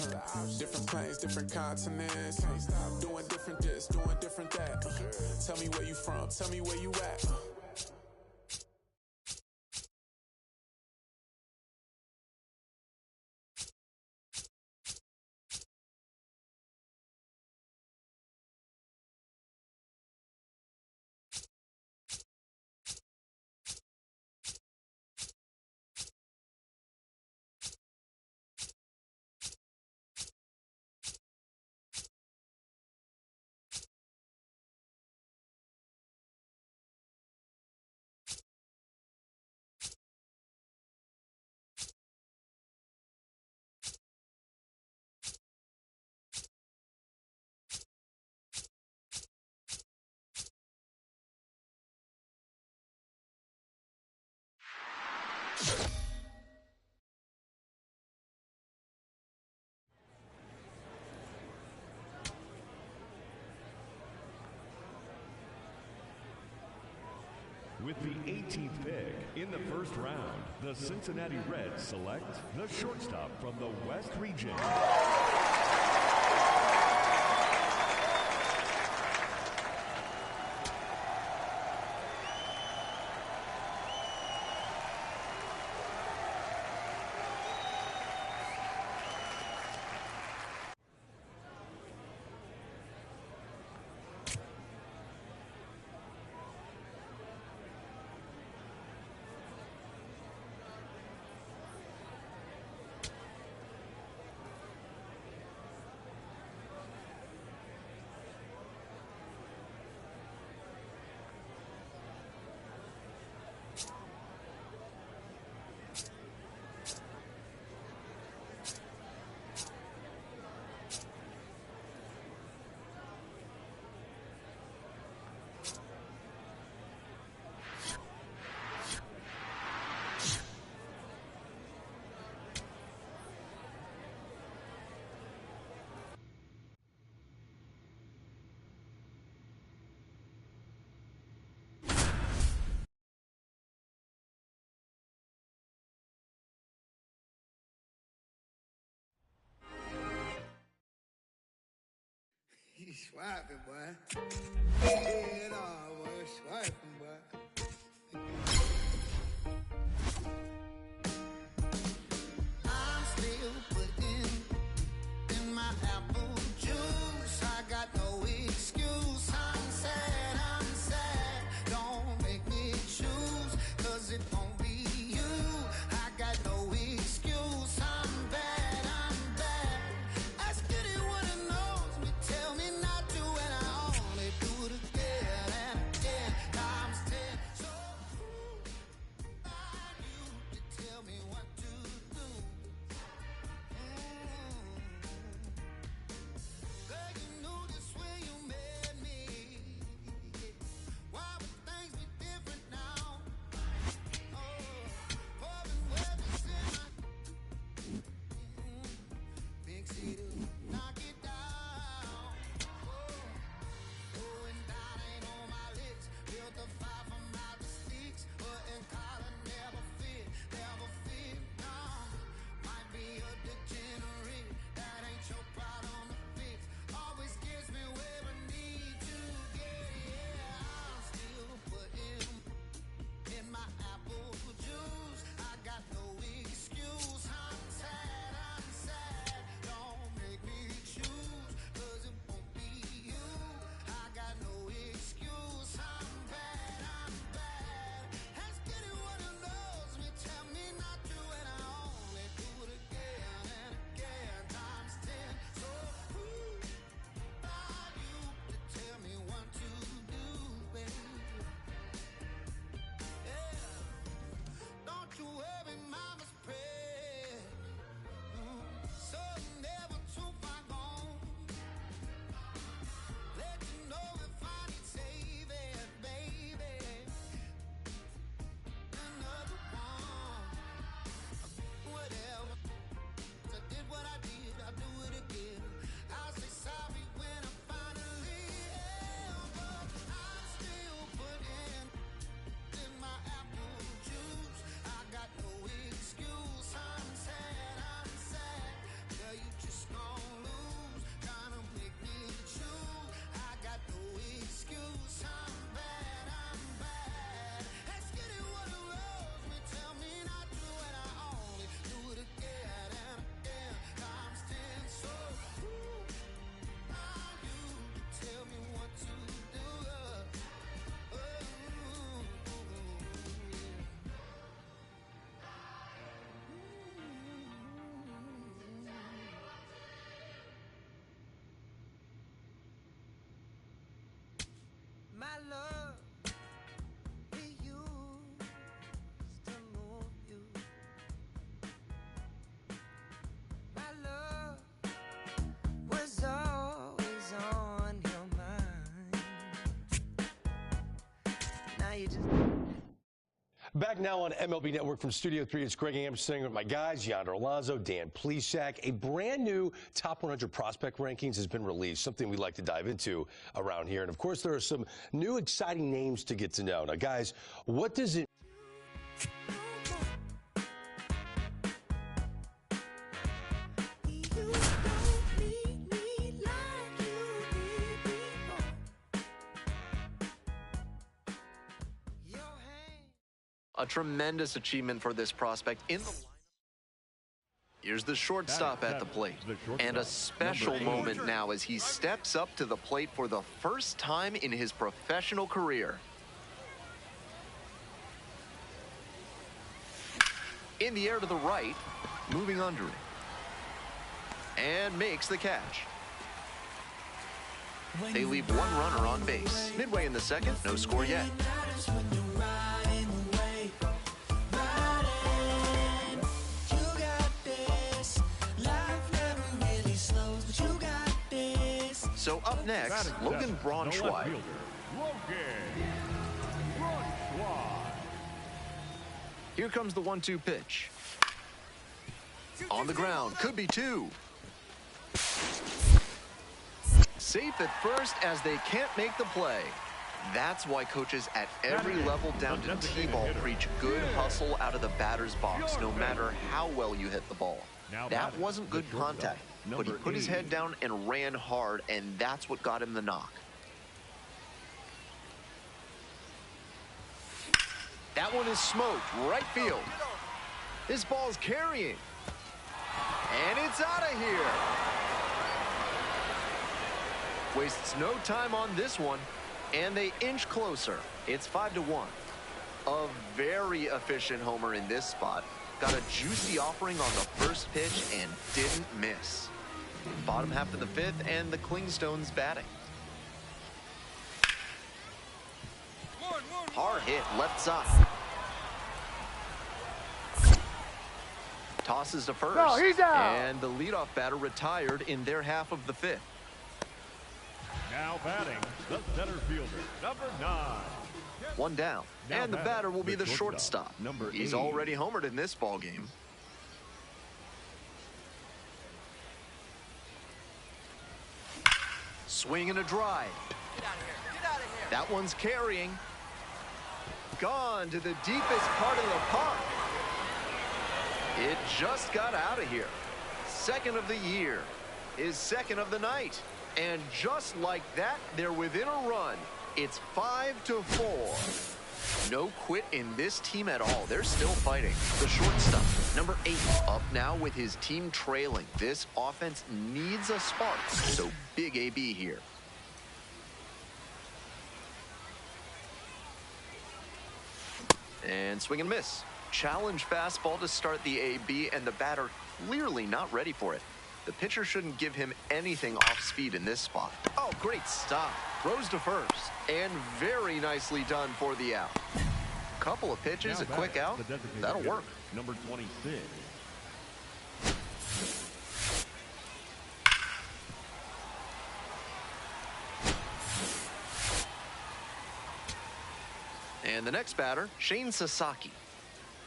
Different planes, different continents. Doing different this, doing different that. Tell me where you from, tell me where you at. With the 18th pick in the first round, the Cincinnati Reds select the shortstop from the West region. Swiping, boy. Yeah, no, boy. Swiping, boy. I'm still putting in my apple juice. I got no excuse. I'm sad. Don't make me choose, 'cause it won't be you. I got no excuse. I'm bad. Ask anyone who knows me, tell me not to, and I only do it again and again, times 10. So who are you to tell me what to do? Girl, you knew this when you met me. Why would things be different now? Pouring weather's in my big city, knock it down. Going down ain't on my list. Built a fire from out the sticks, but in collar never fit. No, might be a degenerate. That ain't your problem to fix. Always gives me where I need to get. Yeah, I'm still putting in my apple juice. I got no excuse. I'm sad. Don't make me choose, 'cause it won't be you. I got no excuse. I'm bad. Ask anyone who knows me, tell me not to, and I only do it again and again, times 10. So who are you to tell me what to do, baby? Yeah. Don't you worry, mama's prayer. So never too far gone. Let you know if I need saving, baby. Another one. Whatever. I did what I did, I'll do it again. I'll say sorry when I finally am, but I'm still putting in my apple juice. I got no excuse. I'm sad. Girl, you just gon' lose, trying to make me choose. I got no excuse. I'm bad. Ask anyone who knows me, tell me not to, and I only do it again and again, times 10. So who are you to tell me what to do? My love, we used to move you. My love was always on your mind. Now you just... Back now on MLB Network from Studio 3, it's Greg Amsterdam with my guys, Yonder Alonso, Dan Plesac. A brand new Top 100 Prospect Rankings has been released, something we like to dive into around here. And, of course, there are some new exciting names to get to know. Now, guys, what does it A tremendous achievement for this prospect in the lineup. Here's the shortstop at the plate. And a special moment now as he steps up to the plate for the first time in his professional career. In the air to the right, moving under it. And makes the catch. They leave one runner on base. Midway in the second, no score yet. So up next, Logan Braunschweig. Here comes the 1-2 pitch. On the ground, could be two. Safe at first as they can't make the play. That's why coaches at every level down to T-ball preach good hustle out of the batter's box, no matter how well you hit the ball. That wasn't good contact. but he put his head down and ran hard, and that's what got him the knock. That one is smoked, right field. This ball's carrying. And it's out of here. Wastes no time on this one, and they inch closer. It's 5-1. A very efficient homer in this spot. Got a juicy offering on the first pitch and didn't miss. Bottom half of the fifth, and the Klingstones batting. Hard hit left side. Tosses to first. No, he's out. And the leadoff batter retired in their half of the fifth. Now batting, the center fielder, number 9. One down. Now And the batter will be the shortstop. Number He's 8. already homered in this ball game. Swing and a drive. Get out of here. Get out of here. That one's carrying. Gone to the deepest part of the park. It just got out of here. Second of the year. His second of the night. And just like that, they're within a run. It's 5-4. No quit in this team at all. They're still fighting. The shortstop, number 8, up now with his team trailing. This offense needs a spark, so big AB here. And swing and miss. Challenge fastball to start the AB, and the batter clearly not ready for it. The pitcher shouldn't give him anything off speed in this spot. Oh, great stop. Throws to first. And very nicely done for the out. Couple of pitches, a quick out. That'll work. Number 26. And the next batter, Shane Sasaki.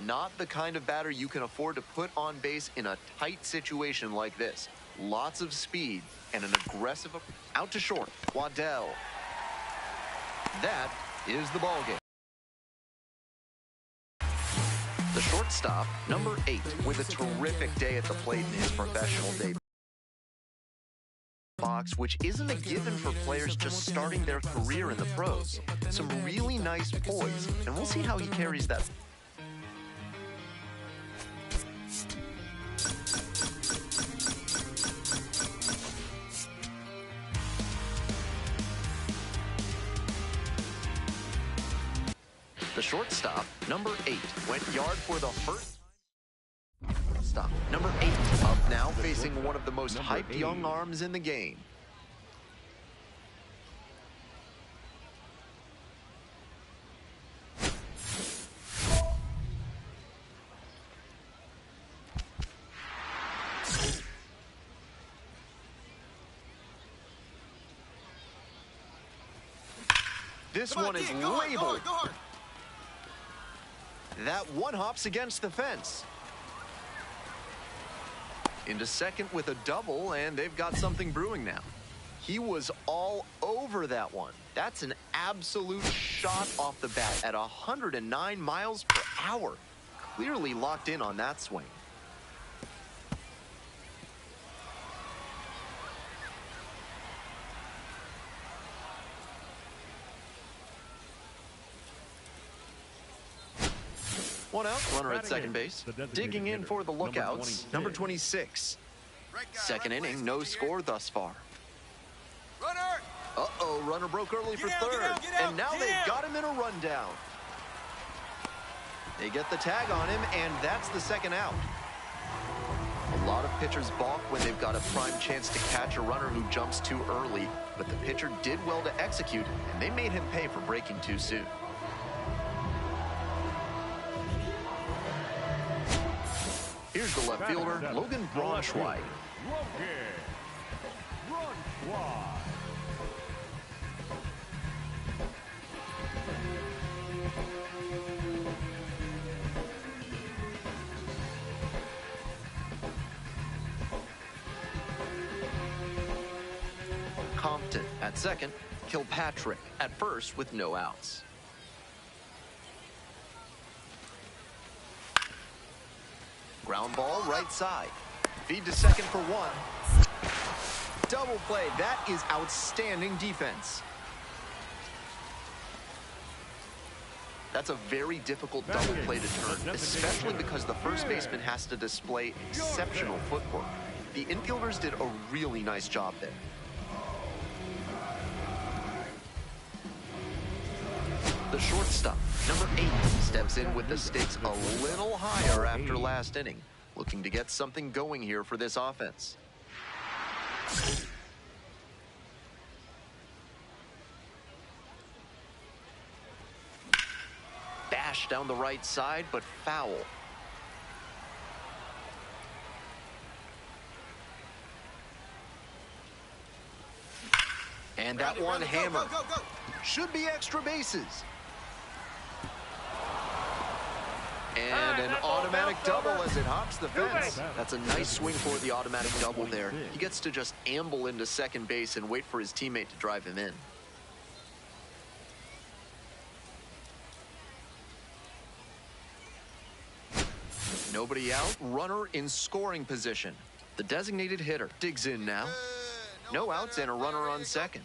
Not the kind of batter you can afford to put on base in a tight situation like this. Lots of speed and an aggressive out to short. Waddell. That is the ball game. The shortstop, number 8, with a terrific day at the plate in his professional debut. Box, which isn't a given for players just starting their career in the pros. Some really nice poise, and we'll see how he carries that. The shortstop, number 8, went yard for the first stop. Number 8, up now, facing one of the most hyped young arms in the game. This one is labeled. That one hops against the fence. Into second with a double, and they've got something brewing now. He was all over that one. That's an absolute shot off the bat at 109 miles per hour. Clearly locked in on that swing. One out, runner at second base. Digging in for the lookouts, number 26. Second inning, no score thus far. Runner! Uh-oh, runner broke early for third. And now they've got him in a rundown. They get the tag on him, and that's the second out. A lot of pitchers balk when they've got a prime chance to catch a runner who jumps too early, but the pitcher did well to execute, and they made him pay for breaking too soon. Here's the left fielder, Logan Braunschweig. Logan Braunschweig. Compton at second, Kilpatrick at first with no outs. Ground ball right side. Feed to second for one. Double play. That is outstanding defense. That's a very difficult double play to turn, especially because the first baseman has to display exceptional footwork. The infielders did a really nice job there. The shortstop, number 8, steps in with the stakes a little higher after last inning, looking to get something going here for this offense. Bash down the right side, but foul. And that one hammer. Should be extra bases. And an automatic double as it hops the fence. That's a nice swing for the automatic double there. He gets to just amble into second base and wait for his teammate to drive him in. Nobody out, runner in scoring position. The designated hitter digs in now. No outs and a runner on second.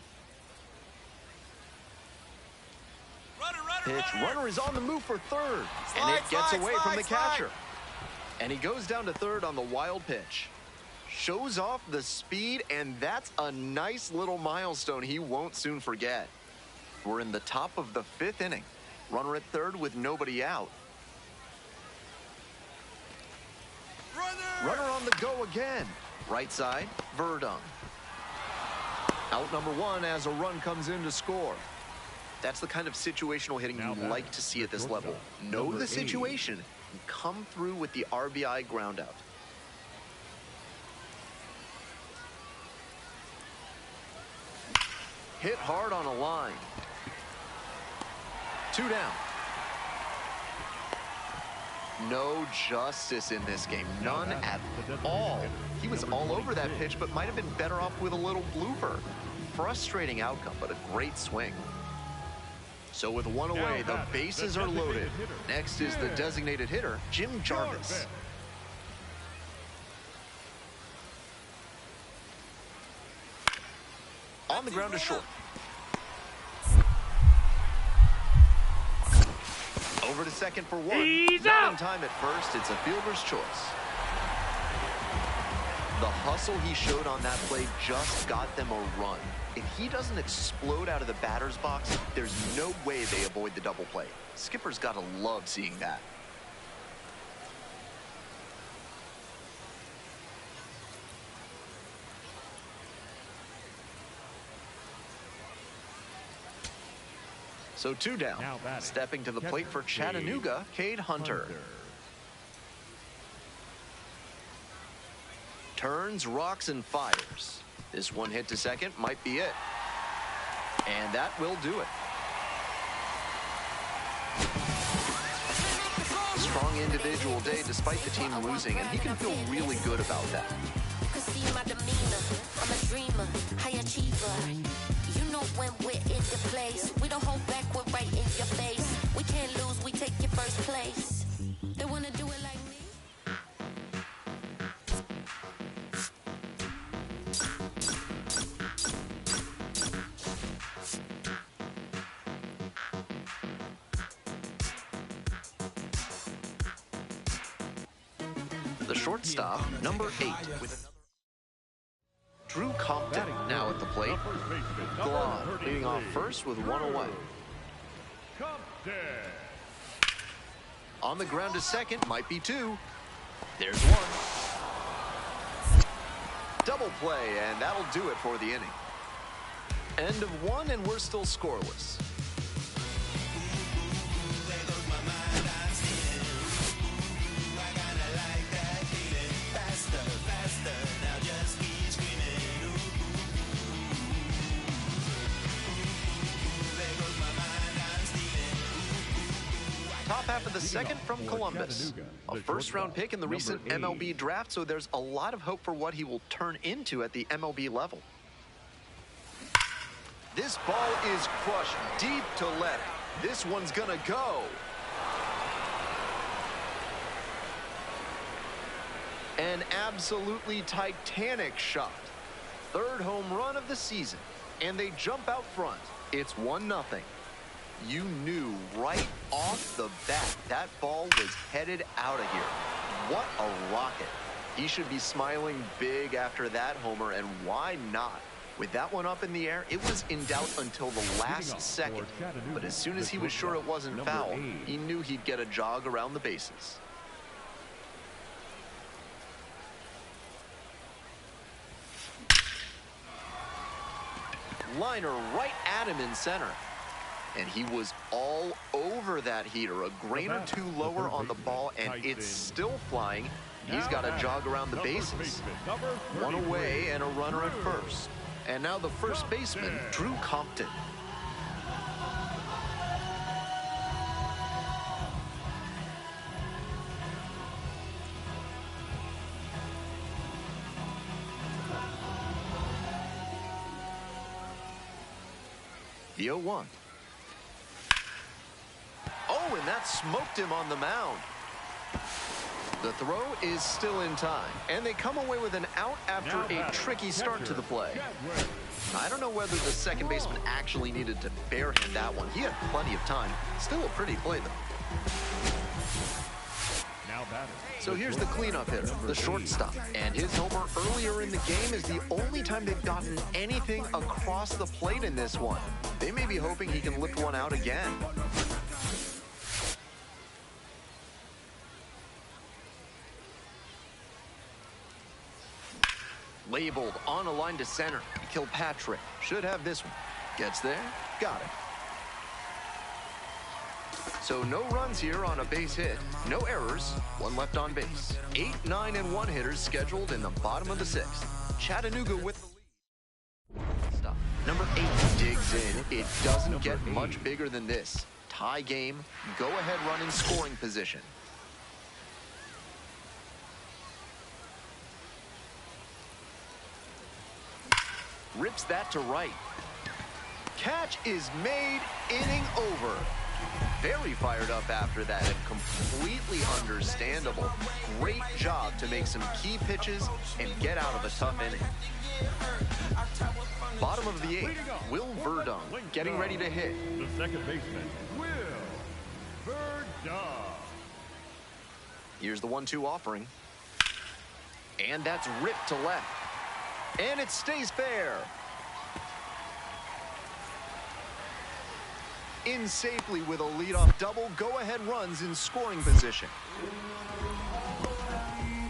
Pitch, runner is on the move for third, and it gets away from the catcher. And he goes down to third on the wild pitch. Shows off the speed, and that's a nice little milestone he won't soon forget. We're in the top of the 5th inning. Runner at third with nobody out. Runner on the go again. Right side, Verdun. Out number 1 as a run comes in to score. That's the kind of situational hitting you like to see at this level. Know the situation and come through with the RBI ground out. Hit hard on a line. 2 down. No justice in this game. None at all. He was all over that pitch, but might have been better off with a little blooper. Frustrating outcome, but a great swing. So with 1 away, the bases are loaded. Next is the designated hitter, Jim Jarvis. On the ground to short. Over to second for 1. Not in time at first. It's a fielder's choice. The hustle he showed on that play just got them a run. If he doesn't explode out of the batter's box, there's no way they avoid the double play. Skipper's got to love seeing that. So 2 down. Stepping to the plate for Chattanooga, Cade Hunter. Turns, rocks, and fires. This one hit to second might be it. And that will do it. Strong individual day despite the team losing, and he can feel really good about that. You can see my demeanor. I'm a dreamer, high achiever. You know when we're in the place, we don't hold back, we're right in your face. We can't lose, we take your first place. They wanna do it like me. The shortstop, number 8, with Drew Compton now at the plate. Glad leading off first with 1 away. On the ground to second, might be 2. There's 1. Double play, and that'll do it for the inning. End of 1, and we're still scoreless. Top half of the second from Columbus. A first-round pick in the recent MLB draft, so there's a lot of hope for what he will turn into at the MLB level. This ball is crushed deep to left. This one's gonna go. An absolutely titanic shot. third home run of the season, and they jump out front. It's 1-0. You knew right off the bat that ball was headed out of here. What a rocket. He should be smiling big after that homer, and why not? With that one up in the air, it was in doubt until the last second. But as soon as he was sure it wasn't foul, he knew he'd get a jog around the bases. Liner right at him in center. And he was all over that heater. A grain or two lower on the ball, and it's still flying. He's got to jog around the bases. One away and a runner at first. And now the first baseman, Drew Compton. The 0-1. Oh, and that smoked him on the mound. The throw is still in time, and they come away with an out after a tricky start to the play. I don't know whether the second baseman actually needed to barehand that one. He had plenty of time. Still a pretty play, though. So here's the cleanup hitter, the shortstop. And his homer earlier in the game is the only time they've gotten anything across the plate in this one. They may be hoping he can lift one out again. Labeled on a line to center. Kilpatrick should have this one. Gets there. Got it. So no runs here on a base hit. No errors. One left on base. 8, 9, and 1 hitters scheduled in the bottom of the 6th. Chattanooga with the lead. Stop. Number 8 digs in. It doesn't get much bigger than this. Tie game. Go ahead run in scoring position. Rips that to right. Catch is made, inning over. Very fired up after that and completely understandable. Great job to make some key pitches and get out of a tough inning. Bottom of the 8th, Will Verdon getting ready to hit. The second baseman, Will Verdon. Here's the 1-2 offering. And that's ripped to left. And it stays fair. In safely with a leadoff double, go-ahead runs in scoring position.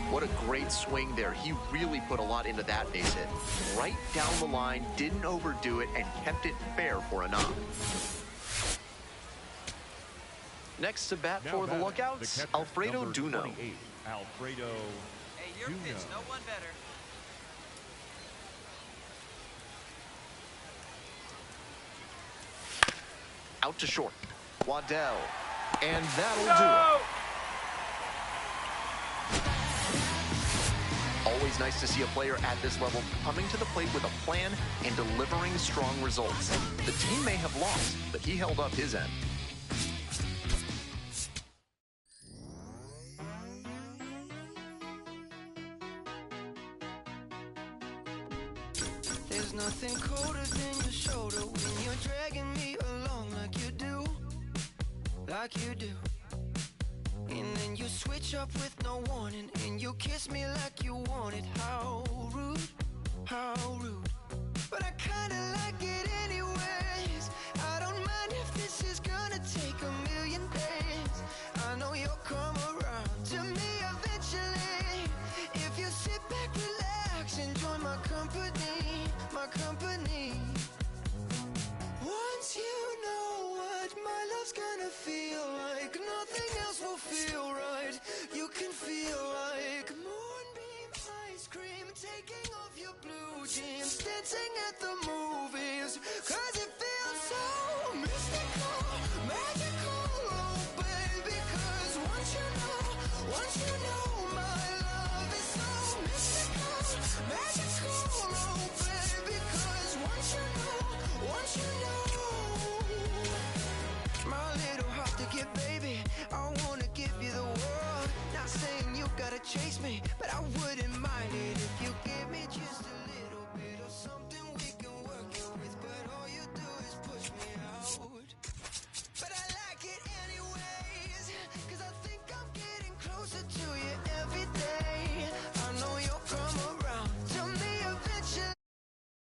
What a great swing there. He really put a lot into that base hit. Right down the line, didn't overdo it, and kept it fair for a knock. Next to bat for the Lookouts, Alfredo Duno. Alfredo Hey, your pitch, no one better. Out to short. Waddell. And that'll do it. Always nice to see a player at this level coming to the plate with a plan and delivering strong results. The team may have lost, but he held up his end. There's nothing colder than your shoulder when you're dragging me along like you do. And then you switch up with no warning, and you kiss me like you want it. How rude, how rude. But I kinda like it anyways. I don't mind if this is gonna take a million days. I know you'll come around to me eventually. If you sit back, relax, and join my company, my company. Once you know what my love's gonna feel like, nothing else will feel right. You can feel like moonbeam ice cream, taking off your blue jeans, dancing at the movies, 'cause it feels so mystical, magical, oh baby. 'Cause once you know my love is so mystical, magical, oh baby. 'Cause once you know my little heart to give, baby, I wanna give you the